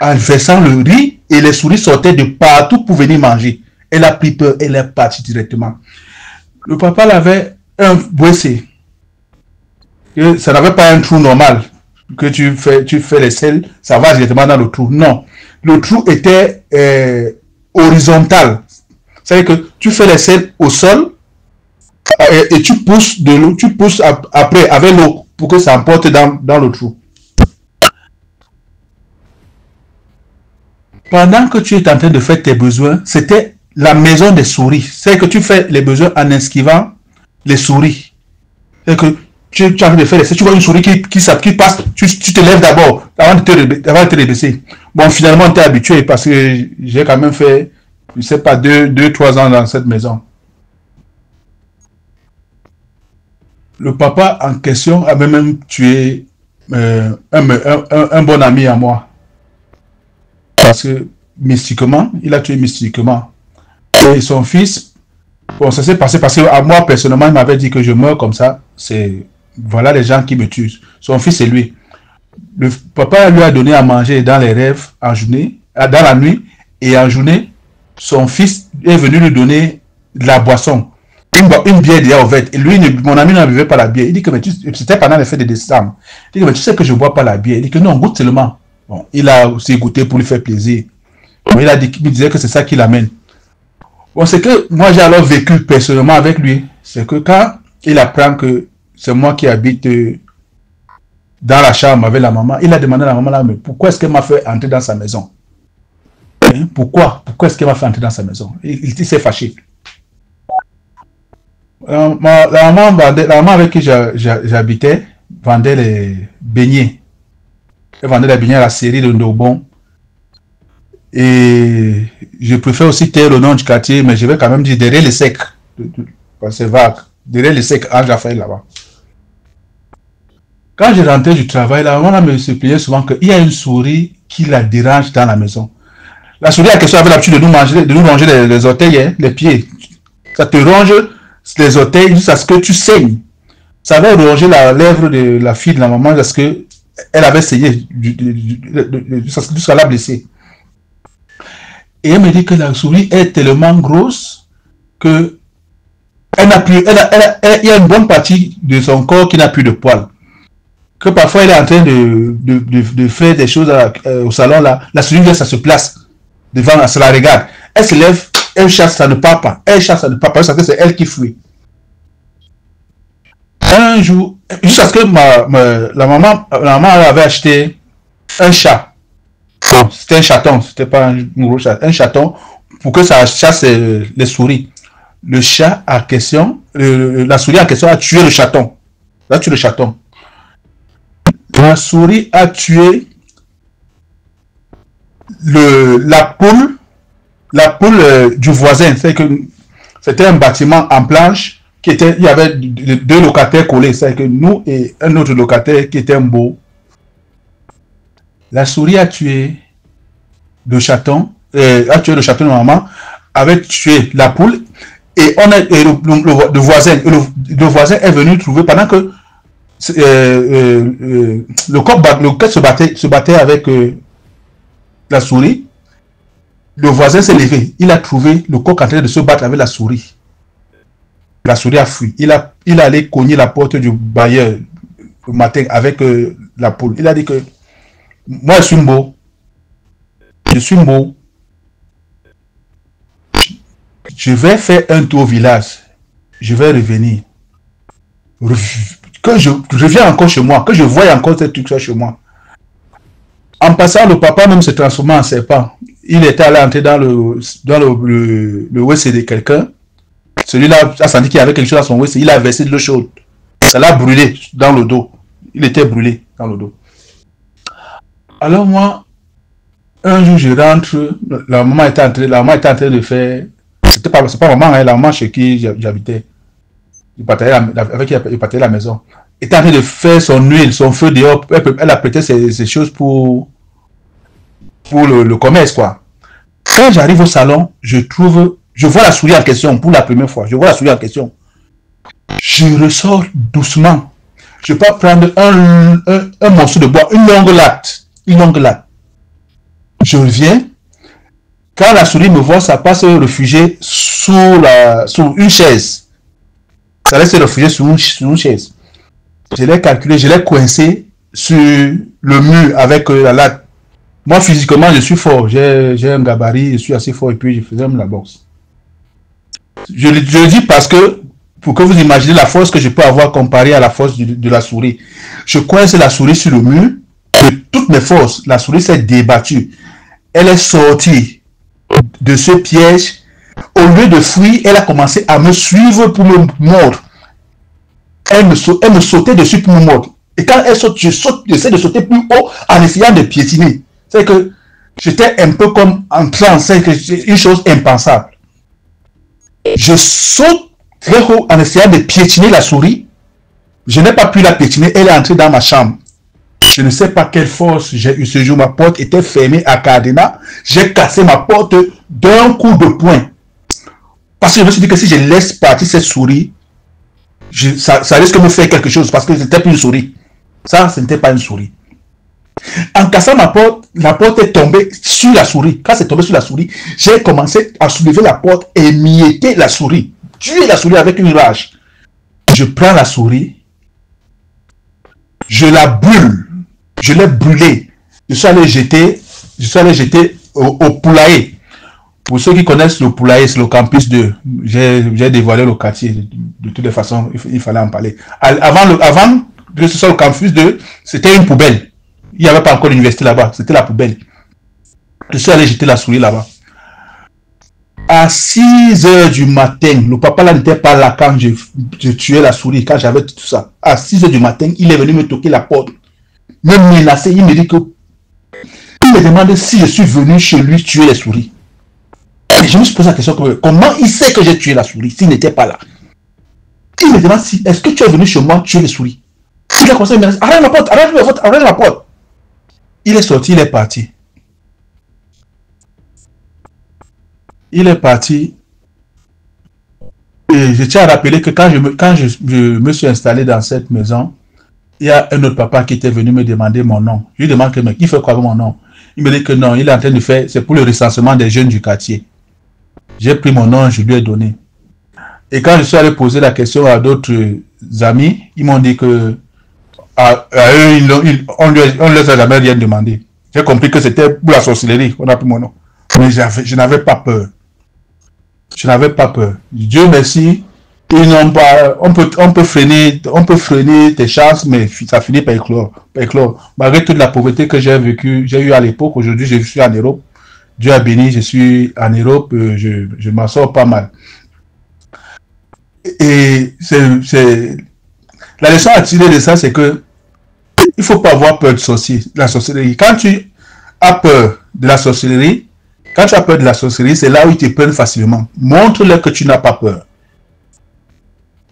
en versant le riz et les souris sortaient de partout pour venir manger. Elle a pris peur, elle est partie directement. Le papa avait un boissé. Ça n'avait pas un trou normal. Que tu fais les selles, ça va directement dans le trou. Non. Le trou était horizontal. C'est-à-dire que tu fais les selles au sol et tu pousses de l'eau, tu pousses après avec l'eau pour que ça emporte dans le trou. Pendant que tu es en train de faire tes besoins, c'était la maison des souris. C'est que tu fais les besoins en esquivant les souris. C'est que tu es en train de faire tu vois une souris qui passe, tu te lèves d'abord avant de te redresser. Bon, finalement, tu es habitué parce que j'ai quand même fait, je ne sais pas, 2-3 ans dans cette maison. Le papa en question avait même tué un bon ami à moi. Parce que mystiquement. Il a tué mystiquement. Et son fils, bon, ça s'est passé parce qu'à moi, personnellement, il m'avait dit que je meurs comme ça. Voilà les gens qui me tuent. Son fils, c'est lui. Le papa lui a donné à manger dans les rêves en journée, dans la nuit, et en journée, son fils est venu lui donner de la boisson. Une bière déjà ouverte. Et lui, mon ami n'en buvait pas la bière. Il dit que c'était pendant les fêtes de décembre. Il dit que mais tu sais que je ne bois pas la bière. Il dit que non, goûte seulement. Bon, il a aussi goûté pour lui faire plaisir. Bon, il disait que c'est ça qui l'amène. Bon, c'est que moi j'ai alors vécu personnellement avec lui. C'est que quand il apprend que c'est moi qui habite dans la chambre avec la maman, il a demandé à la maman là, mais pourquoi est-ce qu'elle m'a fait entrer dans sa maison? Hein? Pourquoi est-ce qu'elle m'a fait entrer dans sa maison? Il s'est fâché. La maman avec qui j'habitais vendait les beignets. Elle vendait les beignets à la série de Ndobon. Et je préfère aussi taire le nom du quartier, mais je vais quand même dire derrière les secs. C'est vague. Derrière les secs, Ange Raphaël là-bas. Quand je rentrais du travail, la maman me se plaignait souvent qu'il y a une souris qui la dérange dans la maison. La souris, à question, avait l'habitude de nous ronger les orteils, hein, les pieds. Ça te ronge les orteils jusqu'à ce que tu saignes. Ça avait rongé la lèvre de la fille de la maman parce qu'elle avait saigné jusqu'à la blesser. Et elle me dit que la souris est tellement grosse que il y a une bonne partie de son corps qui n'a plus de poils. Que parfois elle est en train de faire des choses au salon là. La souris, ça se place devant, ça la regarde. Elle se lève, elle chasse, ça ne part pas. Elle chasse, ça ne part pas, parce que c'est elle qui fuit. Un jour, jusqu'à ce que la maman avait acheté un chat. Bon, c'était un chaton, c'était pas un gros chat, un chaton pour que ça chasse les souris. Le chat en question, la souris en question a tué le chaton. Elle a tué le chaton. La souris a tué la poule du voisin. C'est que c'était un bâtiment en planche il y avait deux locataires collés. C'est que nous et un autre locataire qui était un beau. La souris a tué le chaton, normalement, avait tué la poule et le voisin est venu trouver pendant que le coq se battait avec la souris. Le voisin s'est levé, il a trouvé le coq en train de se battre avec la souris. La souris a fui. Il est allé cogner la porte du bailleur le matin avec la poule. Il a dit que moi je suis beau. Je suis beau. Je vais faire un tour au village. Je vais revenir. Que je reviens encore chez moi. Que je voie encore ces trucs chez moi. En passant, le papa même se transformait en serpent. Il était allé entrer dans le WC de quelqu'un. Celui-là a senti qu'il y avait quelque chose dans son WC. Il a versé de l'eau chaude. Ça l'a brûlé dans le dos. Il était brûlé dans le dos. Alors moi, un jour je rentre, la maman était en train de faire, c'est pas maman, hein, la maman chez qui j'habitais, avec qui il partageait la maison, était en train de faire son huile, son feu dehors, elle a prêté ces choses pour le commerce, quoi. Quand j'arrive au salon, je vois la souris en question pour la première fois, je ressors doucement, je peux prendre un morceau de bois, une longue latte. Je reviens. Quand la souris me voit, ça passe se réfugier sous une chaise. Ça laisse se réfugier sous une chaise. Je l'ai calculé, je l'ai coincé sur le mur avec la latte. Moi, physiquement, je suis fort. J'ai un gabarit, je suis assez fort et puis je faisais même la boxe. Je le dis parce que, pour que vous imaginez la force que je peux avoir comparée à la force de la souris. Je coince la souris sur le mur. De toutes mes forces, la souris s'est débattue. Elle est sortie de ce piège. Au lieu de fuir, elle a commencé à me suivre pour me mordre. Elle me sautait dessus pour me mordre. Et quand elle saute, j'essaie de sauter plus haut en essayant de piétiner. C'est que j'étais un peu comme en transe. C'est une chose impensable. Je saute très haut en essayant de piétiner la souris. Je n'ai pas pu la piétiner. Elle est entrée dans ma chambre. Je ne sais pas quelle force j'ai eu ce jour. Ma porte était fermée à cadenas. J'ai cassé ma porte d'un coup de poing. Parce que je me suis dit que si je laisse partir cette souris, ça risque de me faire quelque chose parce que ce n'était plus une souris. Ça, ce n'était pas une souris. En cassant ma porte, la porte est tombée sur la souris. Quand c'est tombé sur la souris, j'ai commencé à soulever la porte et mietter la souris. Tuer la souris avec une rage. Je prends la souris, je la brûle, je l'ai brûlée. Je suis allé jeter au poulailler. Pour ceux qui connaissent le poulailler, c'est le campus 2. J'ai dévoilé le quartier. De toutes les façons, il fallait en parler. Avant que ce soit le campus 2, c'était une poubelle. Il n'y avait pas encore l'université là-bas. C'était la poubelle. Je suis allé jeter la souris là-bas. À 6 heures du matin, le papa là n'était pas là quand je tuais la souris, quand j'avais tout ça. À 6 heures du matin, il est venu me toquer la porte. Me menacer. Il me dit que... Il me demande si je suis venu chez lui tuer les souris. Et je me suis posé la question, comment il sait que j'ai tué la souris s'il n'était pas là? Il me demande si, est-ce que tu es venu chez moi tuer les souris? Il a commencé à me dire, arrête la porte, arrête la porte. Il est sorti, il est parti. Il est parti. Et je tiens à rappeler que quand je me suis installé dans cette maison, il y a un autre papa qui était venu me demander mon nom. Je lui demande que, mais qui fait quoi avec mon nom? Il me dit que non, il est en train de faire, c'est pour le recensement des jeunes du quartier. J'ai pris mon nom, je lui ai donné. Et quand je suis allé poser la question à d'autres amis, ils m'ont dit que à eux, on ne leur a jamais rien demandé. J'ai compris que c'était pour la sorcellerie qu'on a pris mon nom. Mais je n'avais pas peur. Je n'avais pas peur. Dieu merci, ils n'ont pas. On peut freiner tes chances, mais ça finit par éclore. Malgré toute la pauvreté que j'ai eu à l'époque, aujourd'hui je suis en Europe. Dieu a béni, je suis en Europe, je m'en sors pas mal. Et la leçon à tirer de ça, c'est que il faut pas avoir peur de la sorcellerie. Quand tu as peur de la sorcellerie, c'est là où ils te prennent facilement. Montre-leur que tu n'as pas peur.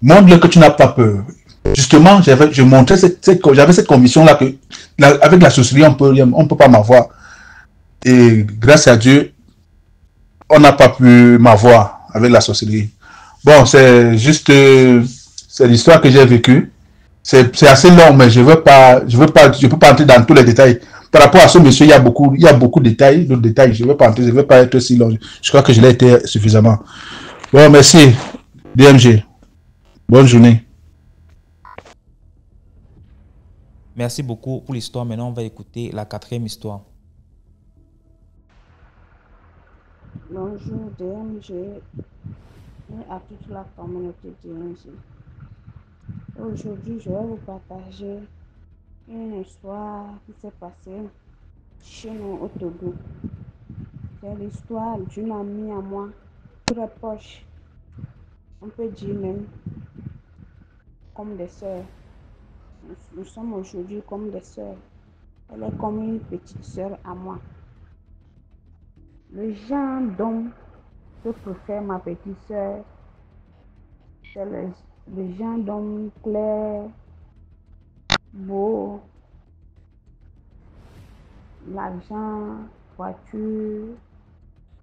Montre-leur que tu n'as pas peur. Justement, j'avais cette conviction-là que avec la sorcellerie, on peut pas m'avoir. Et grâce à Dieu, on n'a pas pu m'avoir avec la sorcellerie. Bon, c'est juste, c'est l'histoire que j'ai vécue. C'est assez long, mais je peux pas entrer dans tous les détails. Par rapport à ce monsieur, il y a beaucoup de détails, d'autres détails. Je ne vais pas être si long. Je crois que je l'ai été suffisamment. Bon, merci, DMG. Bonne journée. Merci beaucoup pour l'histoire. Maintenant, on va écouter la 4e histoire. Bonjour DMG et à toute la communauté DMG. Aujourd'hui, je vais vous partager une histoire qui s'est passée chez nous au Togo. C'est l'histoire d'une amie à moi, très proche. On peut dire même comme des sœurs. Nous sommes aujourd'hui comme des sœurs. Elle est comme une petite sœur à moi. Le genre d'homme que préfère ma petite sœur, c'est le genre d'homme clair, beau, l'argent, voiture.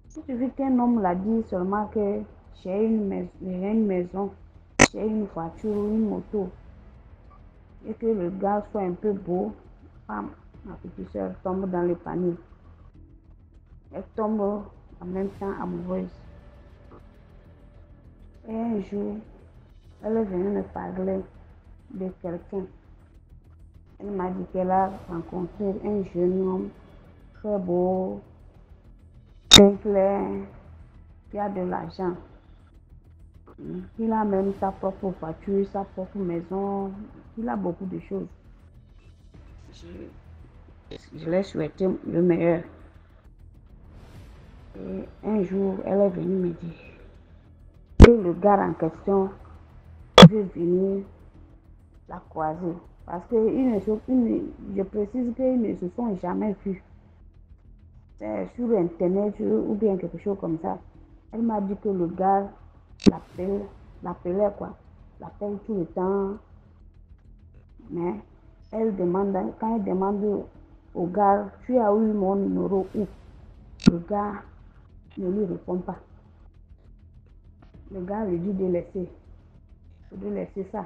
Il suffit qu'un homme l'a dit seulement que j'ai une maison, j'ai une voiture, une moto, et que le gars soit un peu beau, ma petite soeur tombe dans le panier. Elle tombe en même temps amoureuse. Et un jour, elle est venue me parler de quelqu'un. Elle m'a dit qu'elle a rencontré un jeune homme très beau, très clair, qui a de l'argent. Il a même sa propre voiture, sa propre maison. Il a beaucoup de choses. Je lui ai souhaité le meilleur. Et un jour, elle est venue me dire que le gars en question veut venir la croiser. Parce que je précise qu'ils ne se sont jamais vus. C'est sur Internet ou bien quelque chose comme ça. Elle m'a dit que le gars l'appelle tout le temps. Mais quand elle demande au gars, tu as eu mon numéro où? Le gars ne lui répond pas. Le gars lui dit de laisser ça.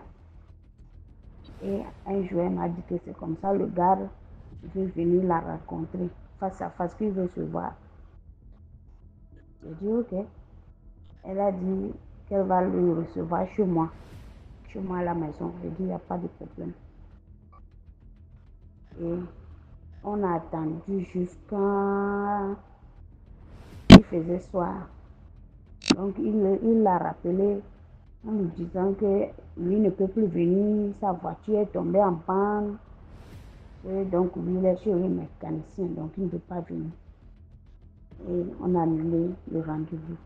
Et un jour, elle m'a dit que c'est comme ça, le gars veut venir la rencontrer face à face, qu'il veut se voir. J'ai dit ok. Elle a dit qu'elle va le recevoir chez moi à la maison. J'ai dit il n'y a pas de problème. Et on a attendu jusqu'à il faisait soir. Donc il l'a rappelé en lui disant que lui ne peut plus venir, sa voiture est tombée en panne. Et donc lui il est chez le mécanicien, donc il ne peut pas venir. Et on a annulé le rendez-vous.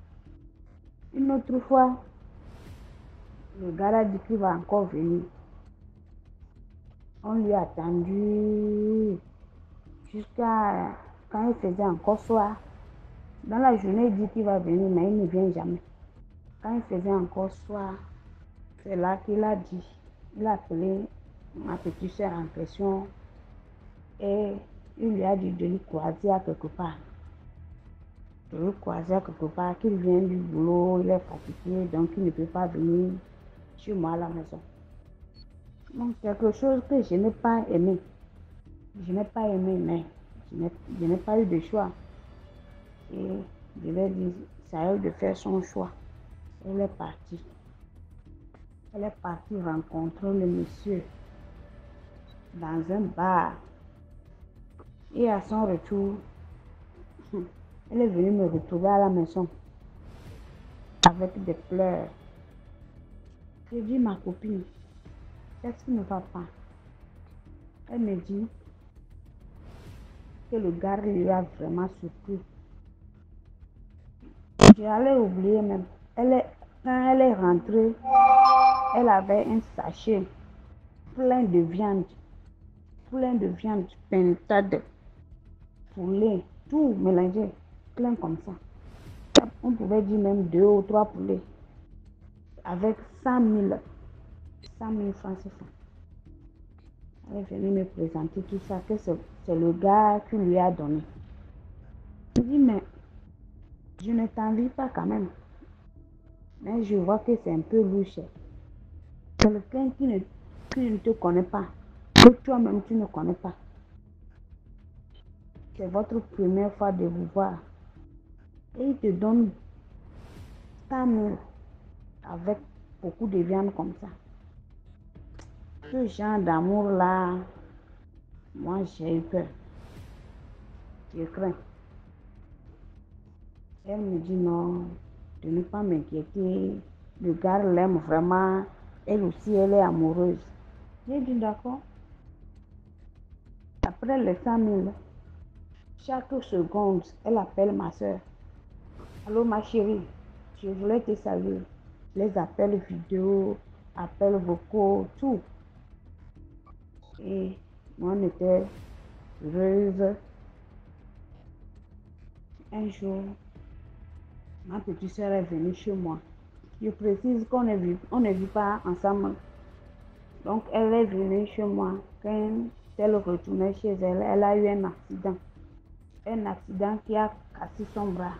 Une autre fois, le gars a dit qu'il va encore venir. On lui a attendu jusqu'à quand il faisait encore soir. Dans la journée, il dit qu'il va venir, mais il ne vient jamais. Quand il faisait encore soir, c'est là qu'il a dit, il a appelé ma petite soeur en question et il lui a dit de lui croiser à quelque part. De lui croiser à quelque part, qu'il vient du boulot, il est fatigué, donc il ne peut pas venir chez moi à la maison. Donc, quelque chose que je n'ai pas aimé. Je n'ai pas aimé, mais je n'ai pas eu de choix. Et je lui ai dit, c'est à elle de faire son choix. Elle est partie. Elle est partie rencontrer le monsieur dans un bar. Et à son retour, elle est venue me retrouver à la maison avec des pleurs. J'ai dit, ma copine, qu'est-ce qui ne va pas? Elle me dit que le gars lui a vraiment surpris. J'allais oublier même. Quand elle est rentrée, elle avait un sachet plein de viande, pintade, poulet, tout mélangé, plein comme ça. On pouvait dire même 2 ou 3 poulets, avec 100 000 francs CFA. Elle est venue me présenter tout ça, que c'est le gars qui lui a donné. Je dis, mais je ne t'envie pas quand même. Mais je vois que c'est un peu louche. Quelqu'un qui ne te connaît pas, que toi-même tu ne connais pas. C'est votre première fois de vous voir. Et il te donne 100 000 avec beaucoup de viande comme ça. Ce genre d'amour-là, moi j'ai eu peur. Je crains. Elle me dit non, de ne pas m'inquiéter. Le gars l'aime vraiment. Elle aussi, elle est amoureuse. J'ai dit d'accord. Après les 100 000, chaque seconde, elle appelle ma soeur. Allô ma chérie, je voulais te saluer. Les appels vidéo, appels vocaux, tout. Et moi, on était heureuse. Un jour, ma petite soeur est venue chez moi. Je précise qu'on ne vit pas ensemble. Donc, elle est venue chez moi. Quand elle retournait chez elle, elle a eu un accident. Un accident qui a cassé son bras.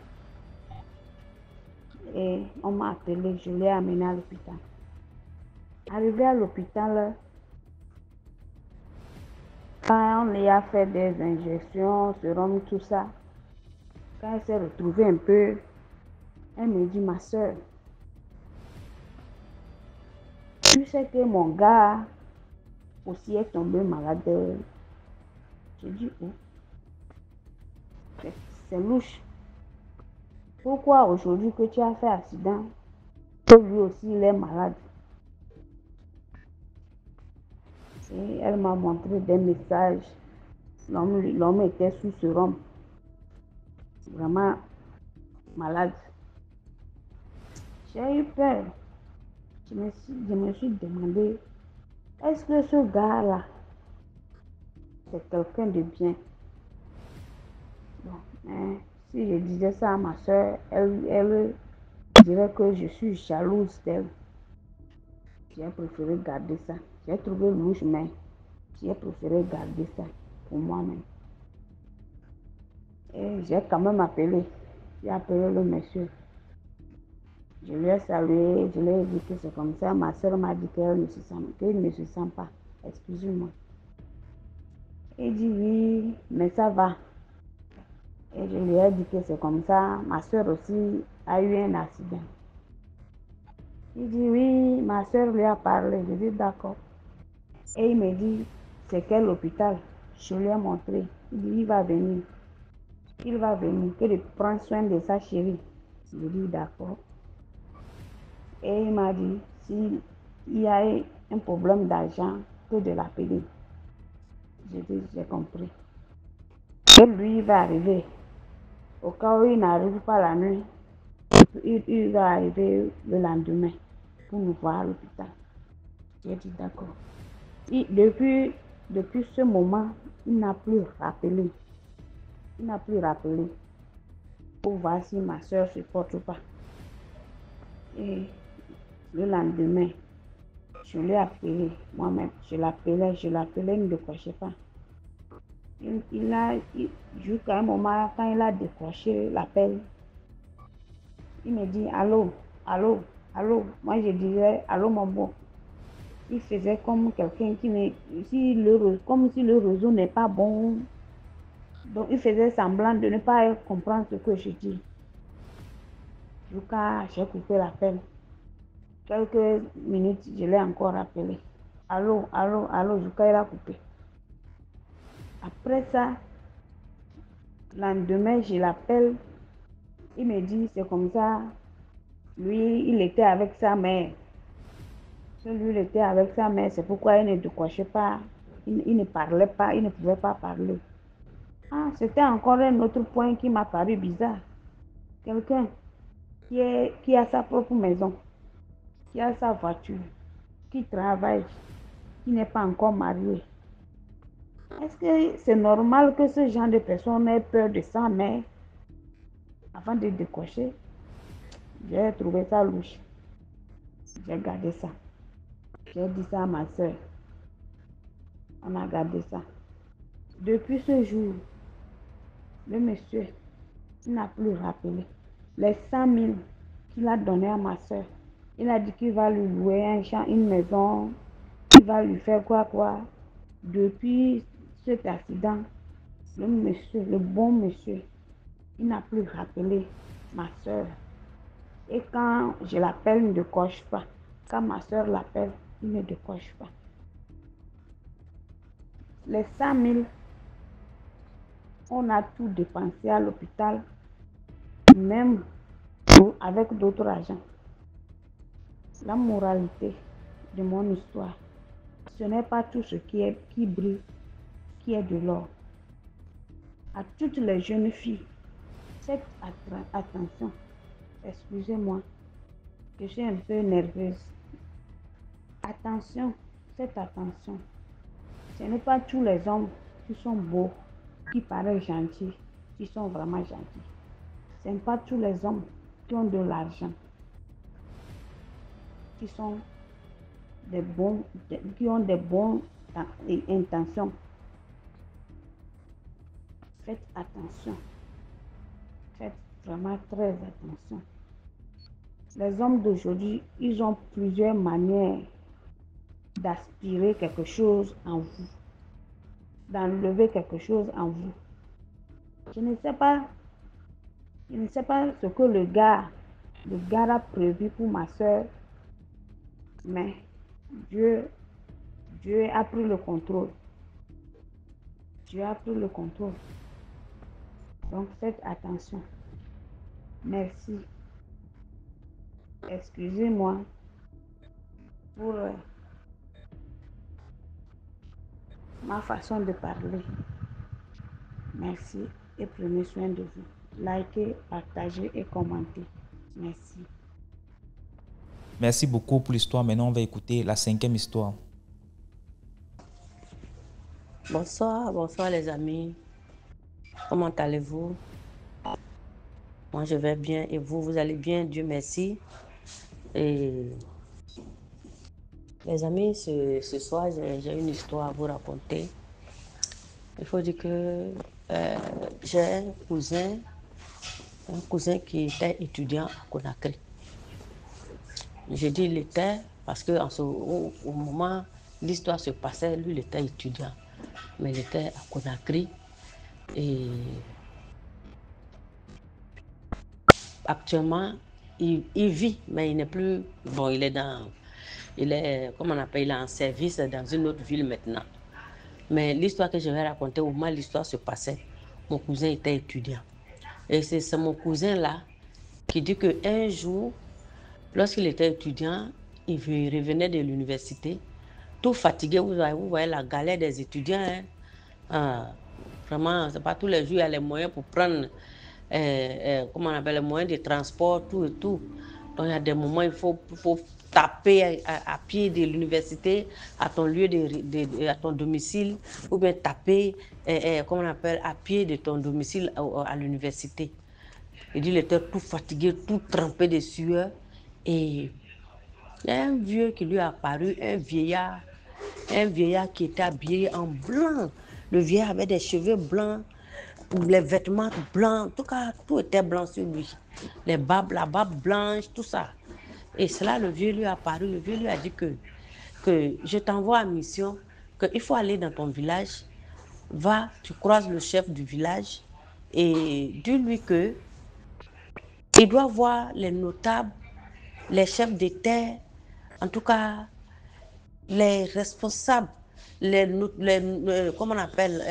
Et on m'a appelé, je l'ai amenée à l'hôpital. Arrivée à l'hôpital, quand on lui a fait des injections, sérum, tout ça, quand elle s'est retrouvée un peu, elle me dit, ma soeur, tu sais que mon gars aussi est tombé malade. Je dis, oh, c'est louche. Pourquoi aujourd'hui que tu as fait accident, que lui aussi il est malade? Et elle m'a montré des messages. L'homme était sous sérum. Vraiment malade. J'ai eu peur. Je me suis demandé, est-ce que ce gars-là, c'est quelqu'un de bien? Bon, mais si je disais ça à ma soeur, elle dirait que je suis jalouse d'elle. J'ai préféré garder ça. J'ai trouvé louche, mais J'ai préféré garder ça pour moi-même. Et j'ai quand même appelé. J'ai appelé le monsieur. Je lui ai salué, je lui ai dit que c'est comme ça. Ma soeur m'a dit qu'elle ne se sent pas. Excusez-moi. Il dit oui, mais ça va. Et je lui ai dit que c'est comme ça. Ma soeur aussi a eu un accident. Il dit oui, ma soeur lui a parlé. Je dis d'accord. Et il me dit, c'est quel hôpital? Je lui ai montré. Il dit, il va venir. Il va venir. Que de prendre soin de sa chérie. Je dis d'accord. Et il m'a dit, s'il y a un problème d'argent, que de l'appeler. Je dis, j'ai compris. Et lui, il va arriver. Au cas où il n'arrive pas la nuit, il va arriver le lendemain pour nous voir à l'hôpital. J'ai dit d'accord. Depuis ce moment, il n'a plus rappelé. Il n'a plus rappelé pour voir si ma soeur se porte ou pas. Et le lendemain, je l'ai appelé moi-même. Je l'appelais, il ne décrochait pas. Jusqu'à un moment, quand il a décroché l'appel, il me dit allô, allô, allô. Moi, je disais allô, mon bon. Il faisait comme quelqu'un comme si le réseau n'est pas bon. Donc, il faisait semblant de ne pas comprendre ce que je dis. Jusqu'à j'ai coupé l'appel. Quelques minutes, je l'ai encore appelé. Allô, allô, allô, jusqu'à il a coupé. Après ça, le lendemain, je l'appelle. Il me dit, c'est comme ça. Lui, il était avec sa mère. Lui, il était avec sa mère, c'est pourquoi il ne décrochait pas. Il ne parlait pas, il ne pouvait pas parler. Ah, c'était encore un autre point qui m'a paru bizarre. Quelqu'un qui a sa propre maison, qui a sa voiture, qui travaille, qui n'est pas encore marié. Est-ce que c'est normal que ce genre de personne ait peur de sa mère avant de décrocher? J'ai trouvé ça louche. J'ai gardé ça. J'ai dit ça à ma soeur. On a gardé ça. Depuis ce jour, le monsieur n'a plus rappelé. Les 100 000 qu'il a donné à ma soeur, il a dit qu'il va lui louer un champ, une maison, il va lui faire quoi. Depuis cet accident, le monsieur, le bon monsieur, il n'a plus rappelé ma soeur. Et quand je l'appelle, il ne décroche pas. Quand ma soeur l'appelle, il ne décroche pas. Les 100 000, on a tout dépensé à l'hôpital, même avec d'autres agents. La moralité de mon histoire, ce n'est pas tout ce qui brille, qui est de l'or. À toutes les jeunes filles, faites attention. Excusez-moi, je suis un peu nerveuse. Attention, faites attention. Ce n'est pas tous les hommes qui sont beaux, qui paraissent gentils, qui sont vraiment gentils. Ce n'est pas tous les hommes qui ont de l'argent, qui sont qui ont des bonnes intentions. Faites attention. Faites vraiment très attention. Les hommes d'aujourd'hui, ils ont plusieurs manières d'aspirer quelque chose en vous, d'enlever quelque chose en vous. Je ne sais pas ce que le gars a prévu pour ma soeur, mais Dieu a pris le contrôle. Dieu a pris le contrôle. Donc faites attention. Merci. Excusez-moi pour ma façon de parler. Merci et prenez soin de vous. Likez, partagez et commentez. Merci. Merci beaucoup pour l'histoire. Maintenant, on va écouter la 5e histoire. Bonsoir les amis. Comment allez-vous? Moi, je vais bien et vous allez bien, Dieu merci. Et Les amis, ce soir, j'ai une histoire à vous raconter. Il faut dire que j'ai un cousin qui était étudiant à Conakry. Je dis il était parce qu'au moment où l'histoire se passait, lui, il était étudiant. Mais il était à Conakry et actuellement, il vit, mais il n'est plus... Bon, il est, comment on appelle, il est en service dans une autre ville maintenant. Mais l'histoire que je vais raconter, au moment où l'histoire se passait, mon cousin était étudiant. Et c'est mon cousin là qui dit qu'un jour, lorsqu'il était étudiant, il revenait de l'université, tout fatigué. Vous voyez la galère des étudiants. Hein? Ah, vraiment, c'est pas tous les jours il y a les moyens pour prendre, comment on appelle, les moyens de transport, tout et tout. Donc il y a des moments, il faut taper à pied de l'université, à ton lieu à ton domicile, ou bien taper, comment on appelle, à pied de ton domicile à l'université. Il dit qu'il était tout fatigué, tout trempé de sueur. Et il y a un vieux qui lui a apparu, un vieillard qui était habillé en blanc. Le vieillard avait des cheveux blancs, les vêtements blancs, en tout cas, tout était blanc sur lui. La barbe blanche, tout ça. Et cela, le vieux lui a apparu, le vieux lui a dit que je t'envoie en mission, qu'il faut aller dans ton village, va, tu croises le chef du village et dis-lui que il doit voir les notables, les chefs d'État, en tout cas, les responsables, comment on appelle,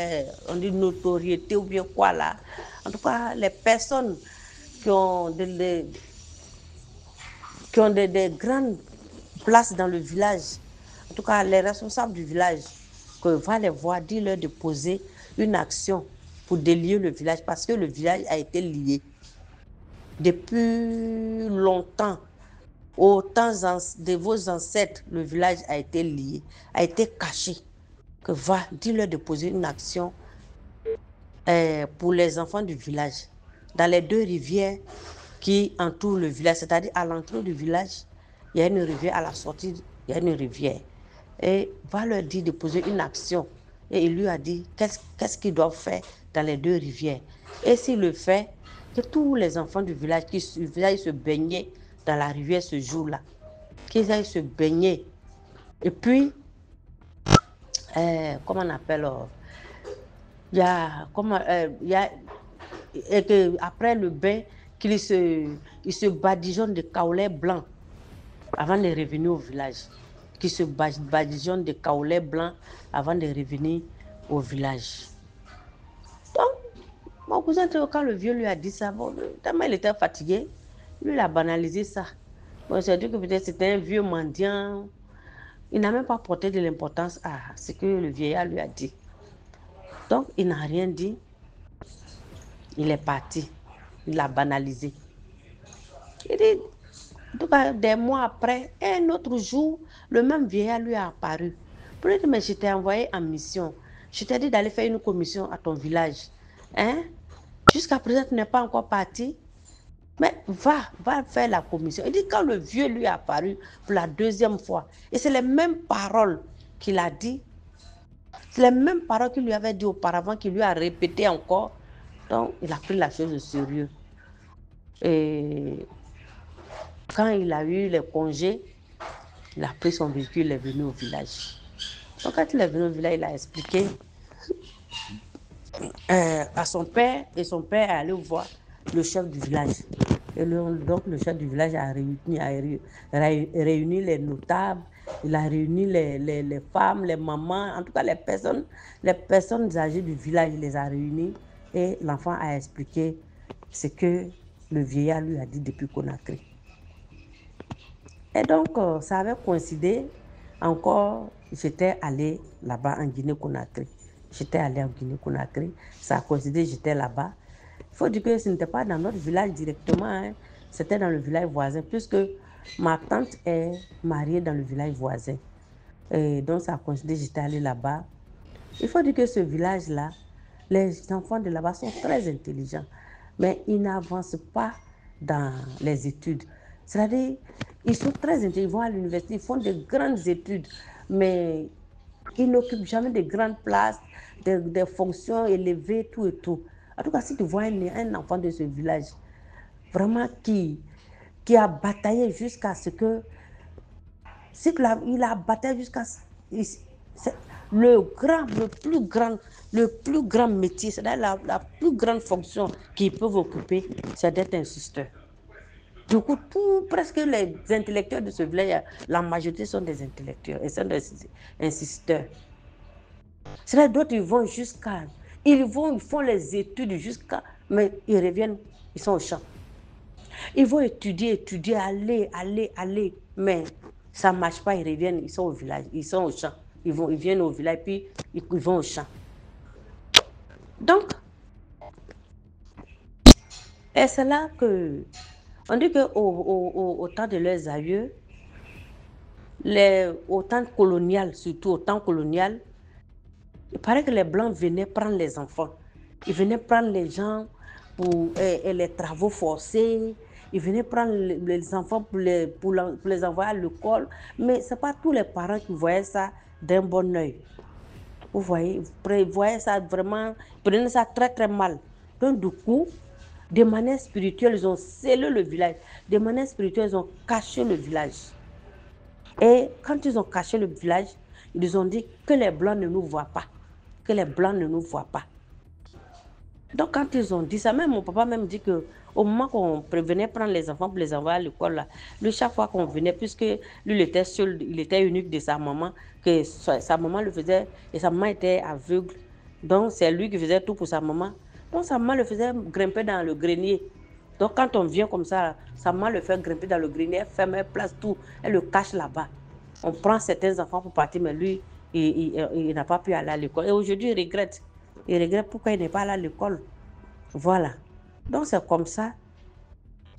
on dit notoriété ou bien quoi là. En tout cas, les personnes qui ont des grandes places dans le village, en tout cas, les responsables du village, que va les voir, dis-leur de poser une action pour délier le village parce que le village a été lié depuis longtemps. Au temps de vos ancêtres, le village a été lié, a été caché. Que va, dis-leur de poser une action pour les enfants du village. Dans les 2 rivières qui entourent le village, c'est-à-dire à l'entrée du village, il y a une rivière, à la sortie, il y a une rivière. Et va leur dire de poser une action. Et il lui a dit qu'est-ce qu'ils doivent faire dans les 2 rivières. Et s'il le fait, que tous les enfants du village qui aillent se baigner dans la rivière ce jour-là, qu'ils aillent se baigner. Et puis, comment on appelle, il y a, et que après le bain, qu'il se badigeonne de kaolais blanc avant de revenir au village. Qu'il se badigeonne de kaolais blanc avant de revenir au village. Donc, mon cousin, quand le vieux lui a dit ça, bon, tellement il était fatigué, lui, il a banalisé ça. Bon, j'ai dit que peut-être c'était un vieux mendiant. Il n'a même pas porté de l'importance à ce que le vieillard lui a dit. Donc, il n'a rien dit. Il est parti. Il l'a banalisé. Il dit, en tout cas, des mois après, un autre jour, le même vieillard lui a apparu. Pour lui dire, mais je t'ai envoyé en mission. Je t'ai dit d'aller faire une commission à ton village. Hein? Jusqu'à présent, tu n'es pas encore parti. Mais va faire la commission. Il dit quand le vieux lui est apparu pour la 2e fois, et c'est les mêmes paroles qu'il a dit, c'est les mêmes paroles qu'il lui avait dit auparavant, qu'il lui a répété encore. Donc, il a pris la chose au sérieux. Et quand il a eu les congés, il a pris son véhicule, il est venu au village. Donc, quand il est venu au village, il a expliqué à son père, et son père est allé voir le chef du village. Et donc le chef du village a réuni les notables, il a réuni les femmes, les mamans, en tout cas les personnes âgées du village, il les a réunies. Et l'enfant a expliqué ce que le vieillard lui a dit depuis Conakry. Et donc, ça avait coïncidé encore, j'étais allée là-bas en Guinée-Conakry. J'étais allée en Guinée-Conakry, ça a coïncidé, j'étais là-bas. Il faut dire que ce n'était pas dans notre village directement, hein. C'était dans le village voisin, puisque ma tante est mariée dans le village voisin. Et donc, ça a coïncidé, j'étais allée là-bas. Il faut dire que ce village-là, les enfants de là-bas sont très intelligents, mais ils n'avancent pas dans les études. C'est-à-dire, ils sont très intelligents, ils vont à l'université, ils font de grandes études, mais ils n'occupent jamais de grandes places, des fonctions élevées, tout et tout. En tout cas, si tu vois un enfant de ce village, vraiment qui a bataillé jusqu'à ce que, il a bataillé jusqu'à le plus grand métier, c'est-à-dire la plus grande fonction qu'ils peuvent occuper, c'est d'être insisteur. Du coup, presque les intellectuels de ce village, la majorité sont des intellectuels et sont des insisteurs. C'est-à-dire d'autres, ils font les études jusqu'à, mais ils reviennent, ils sont au champ. Ils vont étudier, aller, mais ça ne marche pas, ils reviennent, ils sont au village, ils sont au champ. Ils viennent au village, puis ils vont au champ. Donc, et c'est là que, on dit qu'au temps de leurs aïeux, au temps colonial, surtout au temps colonial, il paraît que les Blancs venaient prendre les enfants. Ils venaient prendre les gens pour les travaux forcés. Ils venaient prendre les enfants pour les envoyer à l'école. Mais ce n'est pas tous les parents qui voyaient ça d'un bon oeil. Vous voyez, ils voyaient ça vraiment, ils prenaient ça très très mal. Donc du coup, de manière spirituelle, ils ont scellé le village. De manière spirituelle, ils ont caché le village. Et quand ils ont caché le village, ils ont dit que les Blancs ne nous voient pas. Que les Blancs ne nous voient pas. Donc, quand ils ont dit ça, même mon papa même dit que au moment qu'on venait prendre les enfants pour les envoyer à l'école, là, chaque fois qu'on venait, puisque lui, il était seul, il était unique de sa maman, que sa maman le faisait, et sa maman était aveugle. Donc, c'est lui qui faisait tout pour sa maman. Donc, sa maman le faisait grimper dans le grenier. Donc, quand on vient comme ça, sa maman le fait grimper dans le grenier, elle ferme, elle place tout, elle le cache là-bas. On prend certains enfants pour partir, mais lui, il n'a pas pu aller à l'école. Et aujourd'hui, il regrette. Il regrette pourquoi il n'est pas allé à l'école. Voilà. Donc, c'est comme ça.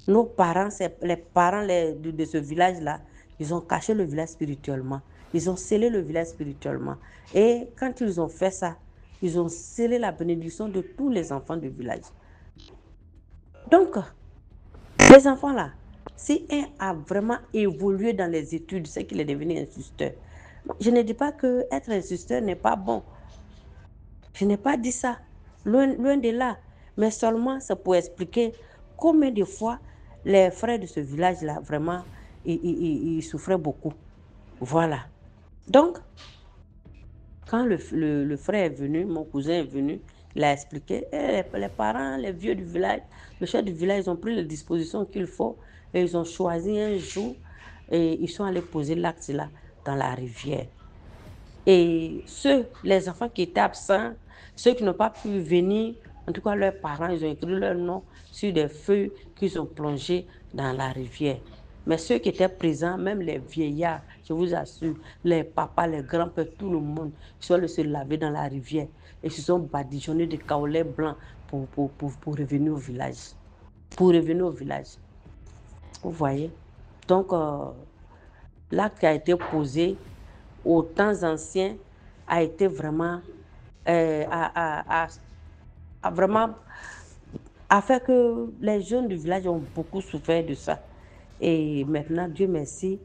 Nos parents, les parents de ce village-là, ils ont caché le village spirituellement. Ils ont scellé le village spirituellement. Et quand ils ont fait ça, ils ont scellé la bénédiction de tous les enfants du village. Donc, les enfants-là, si un a vraiment évolué dans les études, c'est qu'il est devenu insisteur. Je ne dis pas que être insisteur n'est pas bon. Je n'ai pas dit ça. Loin de là. Mais seulement, c'est pour expliquer combien de fois les frères de ce village-là, vraiment, ils souffraient beaucoup. Voilà. Donc, quand le frère est venu, mon cousin est venu, il a expliqué, les parents, les vieux du village, le chef du village, ils ont pris les dispositions qu'il faut et ils ont choisi un jour et ils sont allés poser l'acte là dans la rivière. Et les enfants qui étaient absents, ceux qui n'ont pas pu venir, en tout cas leurs parents, ils ont écrit leur nom sur des feuilles qu'ils ont plongées dans la rivière. Mais ceux qui étaient présents, même les vieillards, je vous assure, les papas, les grands-pères, tout le monde, ils sont allés se laver dans la rivière et se sont badigeonnés de kaolais blancs pour revenir au village. Pour revenir au village. Vous voyez? Donc, l'acte qui a été posé aux temps anciens a été vraiment, vraiment a fait que les jeunes du village ont beaucoup souffert de ça. Et maintenant, Dieu merci,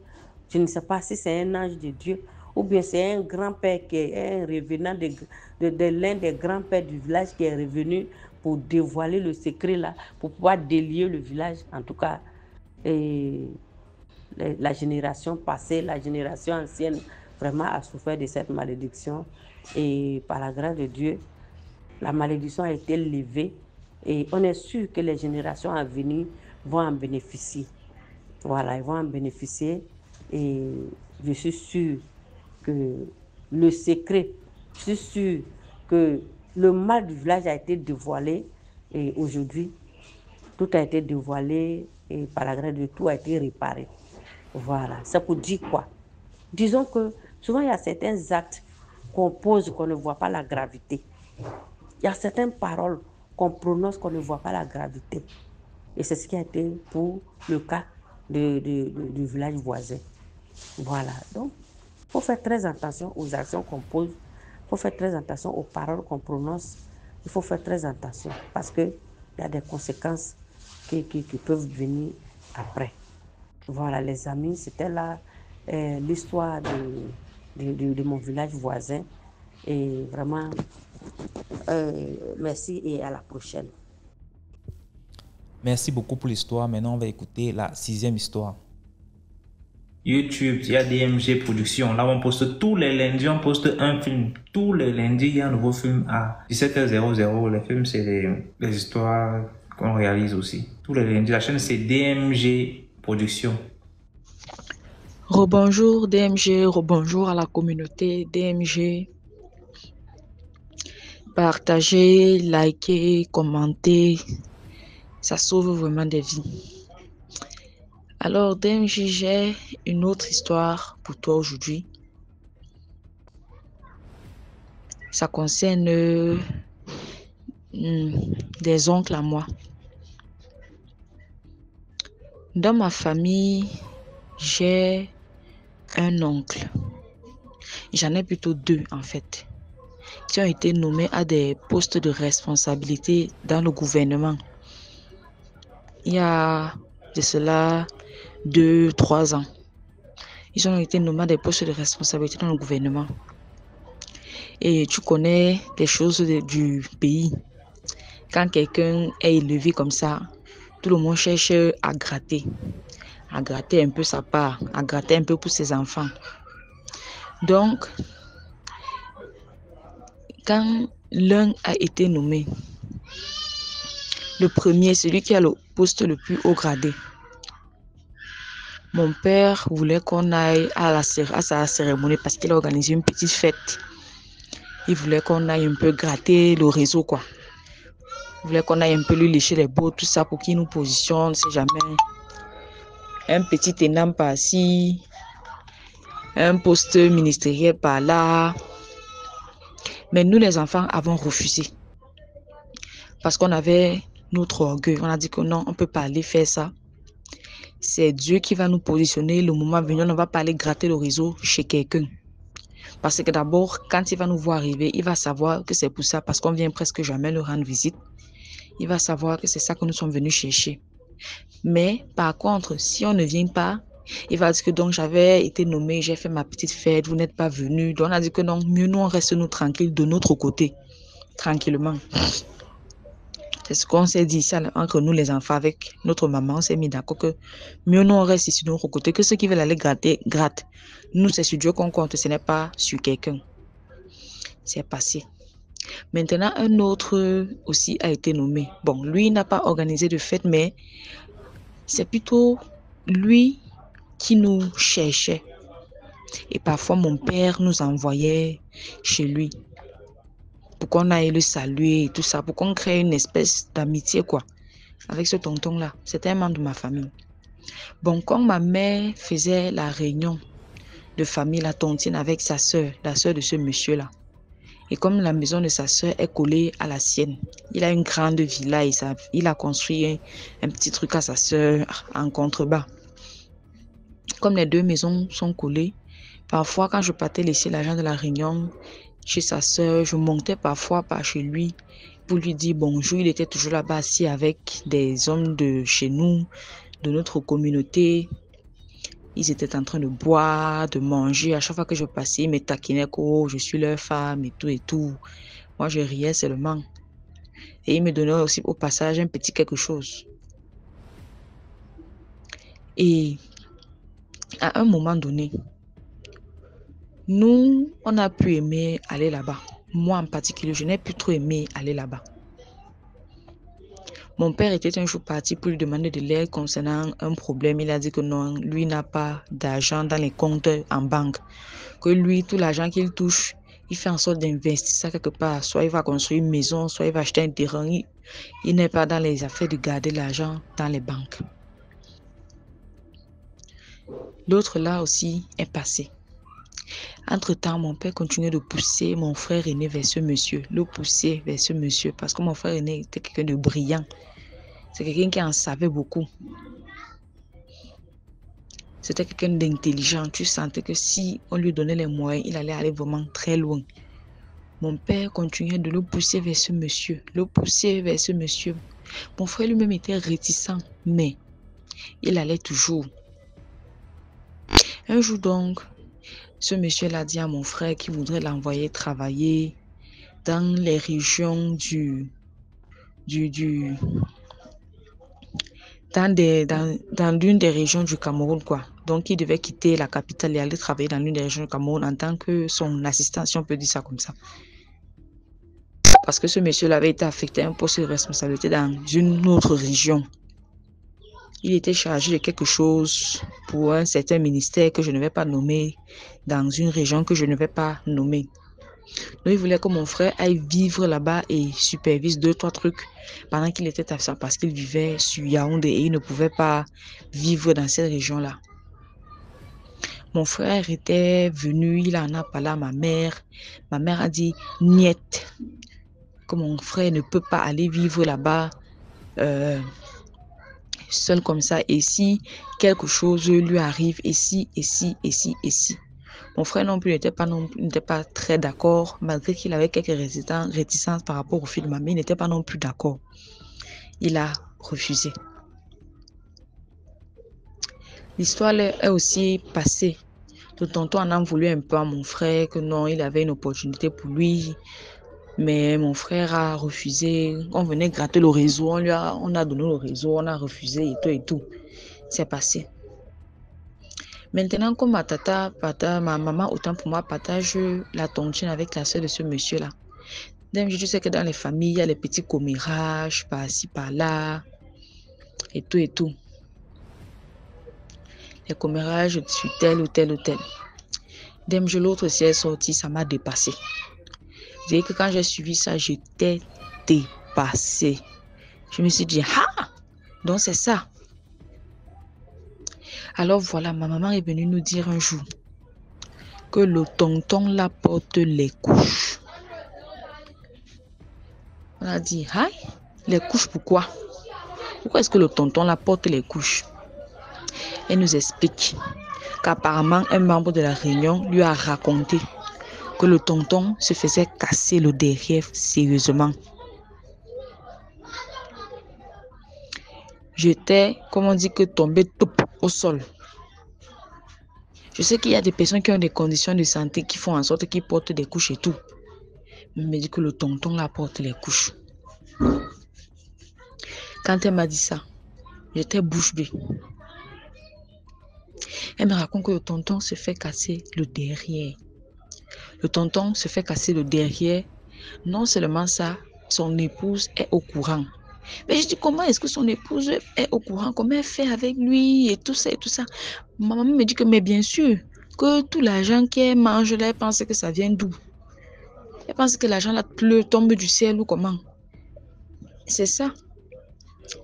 je ne sais pas si c'est un ange de Dieu ou bien c'est un grand-père qui est un revenant de l'un des grands-pères du village qui est revenu pour dévoiler le secret là, pour pouvoir délier le village. En tout cas, et la génération passée, la génération ancienne, vraiment a souffert de cette malédiction. Et par la grâce de Dieu, la malédiction a été levée et on est sûr que les générations à venir vont en bénéficier. Voilà, ils vont en bénéficier et je suis sûre que le secret, je suis sûre que le mal du village a été dévoilé et aujourd'hui, tout a été dévoilé et par la grâce de Dieu, tout a été réparé. Voilà, ça pour dire quoi? Disons que souvent il y a certains actes qu'on pose qu'on ne voit pas la gravité. Il y a certaines paroles qu'on prononce qu'on ne voit pas la gravité. Et c'est ce qui a été pour le cas du village voisin. Voilà, donc il faut faire très attention aux actions qu'on pose, il faut faire très attention aux paroles qu'on prononce, il faut faire très attention parce qu'il y a des conséquences qui peuvent venir après. Voilà, les amis, c'était là l'histoire de mon village voisin. Et vraiment, merci et à la prochaine. Merci beaucoup pour l'histoire. Maintenant, on va écouter la 6e histoire. YouTube, il y a DMG Productions. Là, on poste tous les lundis, on poste un film. Tous les lundis, il y a un nouveau film à 17h00. Les films, c'est les histoires qu'on réalise aussi. Tous les lundis, la chaîne, c'est DMG Productions. Rebonjour DMG, rebonjour à la communauté DMG. Partagez, likez, commentez. Ça sauve vraiment des vies. Alors, DMG, j'ai une autre histoire pour toi aujourd'hui. Ça concerne des oncles à moi. Dans ma famille, j'ai un oncle. J'en ai plutôt 2 en fait, qui ont été nommés à des postes de responsabilité dans le gouvernement. Il y a de cela 2-3 ans. Ils ont été nommés à des postes de responsabilité dans le gouvernement. Et tu connais les choses du pays. Quand quelqu'un est élevé comme ça, tout le monde cherche à gratter un peu sa part, à gratter un peu pour ses enfants. Donc, quand l'un a été nommé, le premier, celui qui a le poste le plus haut gradé, mon père voulait qu'on aille à sa cérémonie parce qu'il a organisé une petite fête. Il voulait qu'on aille un peu gratter le réseau, quoi. Il voulait qu'on aille un peu lui lécher les bottes, tout ça, pour qu'il nous positionne, si jamais. Un petit éname par-ci, un poste ministériel par-là. Mais nous, les enfants, avons refusé. Parce qu'on avait notre orgueil. On a dit que non, on ne peut pas aller faire ça. C'est Dieu qui va nous positionner. Le moment venu, on ne va pas aller gratter le réseau chez quelqu'un. Parce que d'abord, quand il va nous voir arriver, il va savoir que c'est pour ça, parce qu'on vient presque jamais le rendre visite. Il va savoir que c'est ça que nous sommes venus chercher. Mais par contre, si on ne vient pas, il va dire que donc j'avais été nommé, j'ai fait ma petite fête, vous n'êtes pas venu. Donc on a dit que non, mieux nous on reste nous tranquilles de notre côté, tranquillement. C'est ce qu'on s'est dit ça entre nous les enfants avec notre maman. On s'est mis d'accord que mieux nous on reste ici de notre côté, que ceux qui veulent aller gratter, grattent. Nous c'est sur Dieu qu'on compte, ce n'est pas sur quelqu'un. C'est passé. Maintenant, un autre aussi a été nommé. Bon, lui n'a pas organisé de fête, mais c'est plutôt lui qui nous cherchait. Et parfois, mon père nous envoyait chez lui pour qu'on aille le saluer et tout ça, pour qu'on crée une espèce d'amitié, quoi, avec ce tonton-là. C'était un membre de ma famille. Bon, quand ma mère faisait la réunion de famille, la tontine avec sa soeur, la soeur de ce monsieur-là, et comme la maison de sa soeur est collée à la sienne, il a une grande villa et il a construit un petit truc à sa soeur en contrebas. Comme les 2 maisons sont collées, parfois quand je partais laisser l'argent de la réunion chez sa soeur, je montais parfois par chez lui pour lui dire bonjour. Il était toujours là-bas assis avec des hommes de chez nous, de notre communauté. Ils étaient en train de boire, de manger. À chaque fois que je passais, ils me taquinaient que oh, je suis leur femme et tout et tout. Moi, je riais seulement. Et ils me donnaient aussi au passage un petit quelque chose. Et à un moment donné, nous, on a pu aimer aller là-bas. Moi en particulier, je n'ai plus trop aimé aller là-bas. Mon père était un jour parti pour lui demander de l'aide concernant un problème. Il a dit que non, lui n'a pas d'argent dans les comptes en banque. Que lui, tout l'argent qu'il touche, il fait en sorte d'investir ça quelque part. Soit il va construire une maison, soit il va acheter un terrain. Il n'est pas dans les affaires de garder l'argent dans les banques. L'autre là aussi est passé. Entre-temps, mon père continuait de pousser mon frère aîné vers ce monsieur, le pousser vers ce monsieur, parce que mon frère aîné était quelqu'un de brillant. C'est quelqu'un qui en savait beaucoup. C'était quelqu'un d'intelligent. Tu sentais que si on lui donnait les moyens, il allait aller vraiment très loin. Mon père continuait de le pousser vers ce monsieur, le pousser vers ce monsieur. Mon frère lui-même était réticent, mais il allait toujours. Un jour donc, ce monsieur l'a dit à mon frère qu'il voudrait l'envoyer travailler dans les régions dans l'une des régions du Cameroun, quoi. Donc, il devait quitter la capitale et aller travailler dans l'une des régions du Cameroun en tant que son assistant, si on peut dire ça comme ça. Parce que ce monsieur avait été affecté à un poste de responsabilité dans une autre région. Il était chargé de quelque chose pour un certain ministère que je ne vais pas nommer, dans une région que je ne vais pas nommer. Donc, il voulait que mon frère aille vivre là-bas et supervise 2-3 trucs pendant qu'il était absent parce qu'il vivait sur Yaoundé et il ne pouvait pas vivre dans cette région-là. Mon frère était venu, il en a parlé à ma mère. Ma mère a dit « Niet », que mon frère ne peut pas aller vivre là-bas seul comme ça. Et si quelque chose lui arrive, et si. Mon frère non plus n'était pas très d'accord, malgré qu'il avait quelques réticences par rapport au film, mais il n'était pas non plus d'accord. Il a refusé. L'histoire est aussi passée. Le tonton en a voulu un peu à mon frère, que non, il avait une opportunité pour lui. Mais mon frère a refusé. On venait gratter le réseau, on a donné le réseau, on a refusé et tout. C'est passé. Maintenant, comme ma maman, autant pour moi, partage la tontine avec la soeur de ce monsieur-là. Donc, je sais que dans les familles, il y a les petits commérages, par-ci, par-là, et tout. Les commérages sur tel ou tel. Donc, l'autre aussi est sorti, ça m'a dépassé. Je dis que quand j'ai suivi ça, j'étais dépassée. Je me suis dit, ah, donc c'est ça. Alors voilà, ma maman est venue nous dire un jour que le tonton la porte les couches. On a dit, ah, les couches pourquoi? Pourquoi est-ce que le tonton la porte les couches? Elle nous explique qu'apparemment un membre de la réunion lui a raconté que le tonton se faisait casser le derrière sérieusement. J'étais, comme on dit, que tombé tout au sol. Je sais qu'il y a des personnes qui ont des conditions de santé qui font en sorte qu'ils portent des couches et tout. Mais elle me dit que le tonton la porte les couches. Quand elle m'a dit ça, j'étais bouche bée. Elle me raconte que le tonton se fait casser le derrière. Le tonton se fait casser le derrière. Non seulement ça, son épouse est au courant. Mais je dis, comment est-ce que son épouse est au courant? Comment elle fait avec lui et tout ça et tout ça? Ma maman me dit que, mais bien sûr, que tout l'argent qu'elle mange là, elle pense que ça vient d'où? Elle pense que l'argent là tombe du ciel ou comment? C'est ça.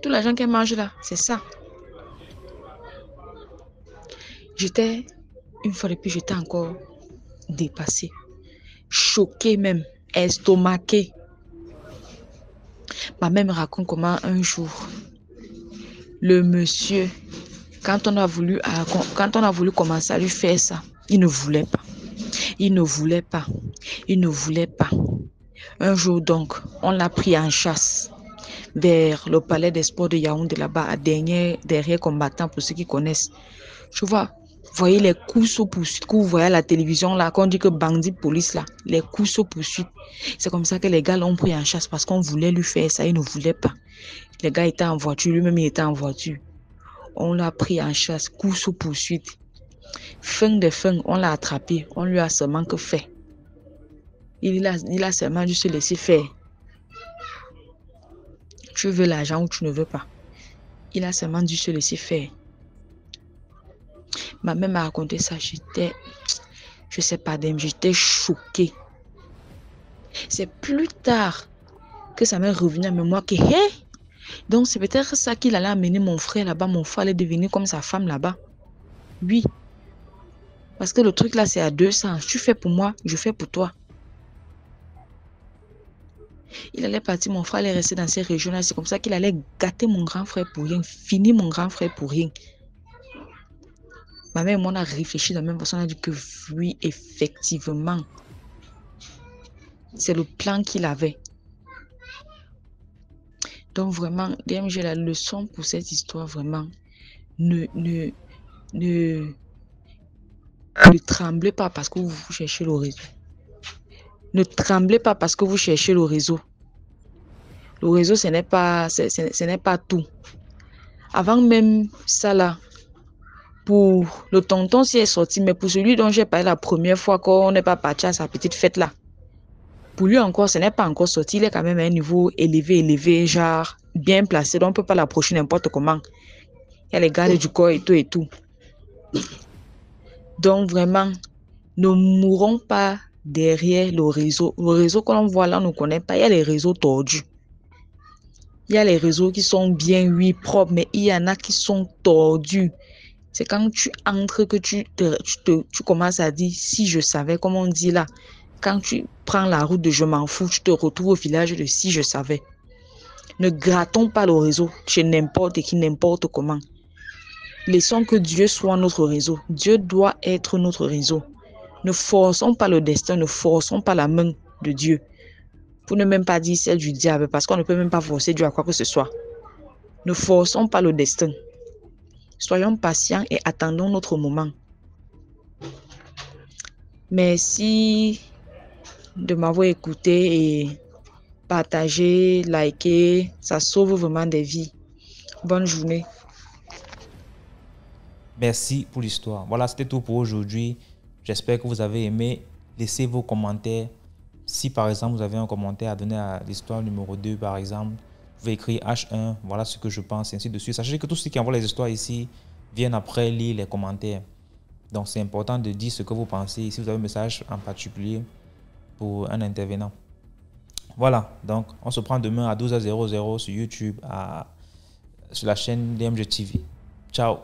Tout l'argent qu'elle mange là, c'est ça. J'étais, une fois de plus, j'étais encore dépassée. Choquée même, estomaquée. Ma mère me raconte comment un jour, le monsieur, quand on a voulu commencer à lui faire ça, il ne voulait pas. Un jour donc, on l'a pris en chasse vers le palais des sports de Yaoundé là-bas, à derrière combattant pour ceux qui connaissent. Tu vois, voyez les courses aux poursuites que vous voyez à la télévision là, qu'on dit que bandit police là, les courses aux poursuites. C'est comme ça que les gars l'ont pris en chasse parce qu'on voulait lui faire ça, il ne voulait pas. Les gars étaient en voiture, lui-même il était en voiture. On l'a pris en chasse, course aux poursuites. Fin de fin, on l'a attrapé, on lui a seulement que fait. Il a seulement dû se laisser faire. Tu veux l'argent ou tu ne veux pas. Il a seulement dû se laisser faire. Ma mère m'a raconté ça, je sais pas, j'étais choquée. C'est plus tard que ça m'est revenu à mémoire que, hé, donc c'est peut-être ça qu'il allait amener mon frère là-bas, mon frère allait devenir comme sa femme là-bas. Oui. Parce que le truc là, c'est à deux sens. Tu fais pour moi, je fais pour toi. Il allait partir, mon frère allait rester dans ces régions-là. C'est comme ça qu'il allait gâter mon grand frère pour rien, finir mon grand frère pour rien. Ma mère et moi, on a réfléchi de la même façon. On a dit que oui, effectivement, c'est le plan qu'il avait. Donc vraiment, j'ai la leçon pour cette histoire, vraiment. Ne tremblez pas parce que vous cherchez le réseau. Ne tremblez pas parce que vous cherchez le réseau. Le réseau, ce n'est pas tout. Avant même ça là, pour le tonton, s'il est sorti, mais pour celui dont j'ai parlé la première fois qu'on n'est pas parti à sa petite fête là, pour lui encore, ce n'est pas encore sorti. Il est quand même à un niveau élevé, genre bien placé. Donc on ne peut pas l'approcher n'importe comment. Il y a les gardes du corps et tout. Donc vraiment, ne mourons pas derrière le réseau. Le réseau que l'on voit là, on ne connaît pas. Il y a les réseaux tordus. Il y a les réseaux qui sont bien, oui, propres, mais il y en a qui sont tordus. C'est quand tu entres que tu commences à dire, si je savais, comme on dit là. Quand tu prends la route de je m'en fous, tu te retrouves au village de si je savais. Ne grattons pas le réseau chez n'importe qui, n'importe comment. Laissons que Dieu soit notre réseau. Dieu doit être notre réseau. Ne forçons pas le destin, ne forçons pas la main de Dieu. Pour ne même pas dire celle du diable, parce qu'on ne peut même pas forcer Dieu à quoi que ce soit. Ne forçons pas le destin. Soyons patients et attendons notre moment. Merci de m'avoir écouté et partagé, liké. Ça sauve vraiment des vies. Bonne journée. Merci pour l'histoire. Voilà, c'était tout pour aujourd'hui. J'espère que vous avez aimé. Laissez vos commentaires. Si par exemple vous avez un commentaire à donner à l'histoire numéro 2 par exemple, vous pouvez écrire H1, voilà ce que je pense, et ainsi de suite. Sachez que tous ceux qui envoient les histoires ici viennent après lire les commentaires. Donc c'est important de dire ce que vous pensez. Si vous avez un message en particulier pour un intervenant. Voilà, donc on se prend demain à 12h00 sur YouTube, sur la chaîne DMG TV. Ciao.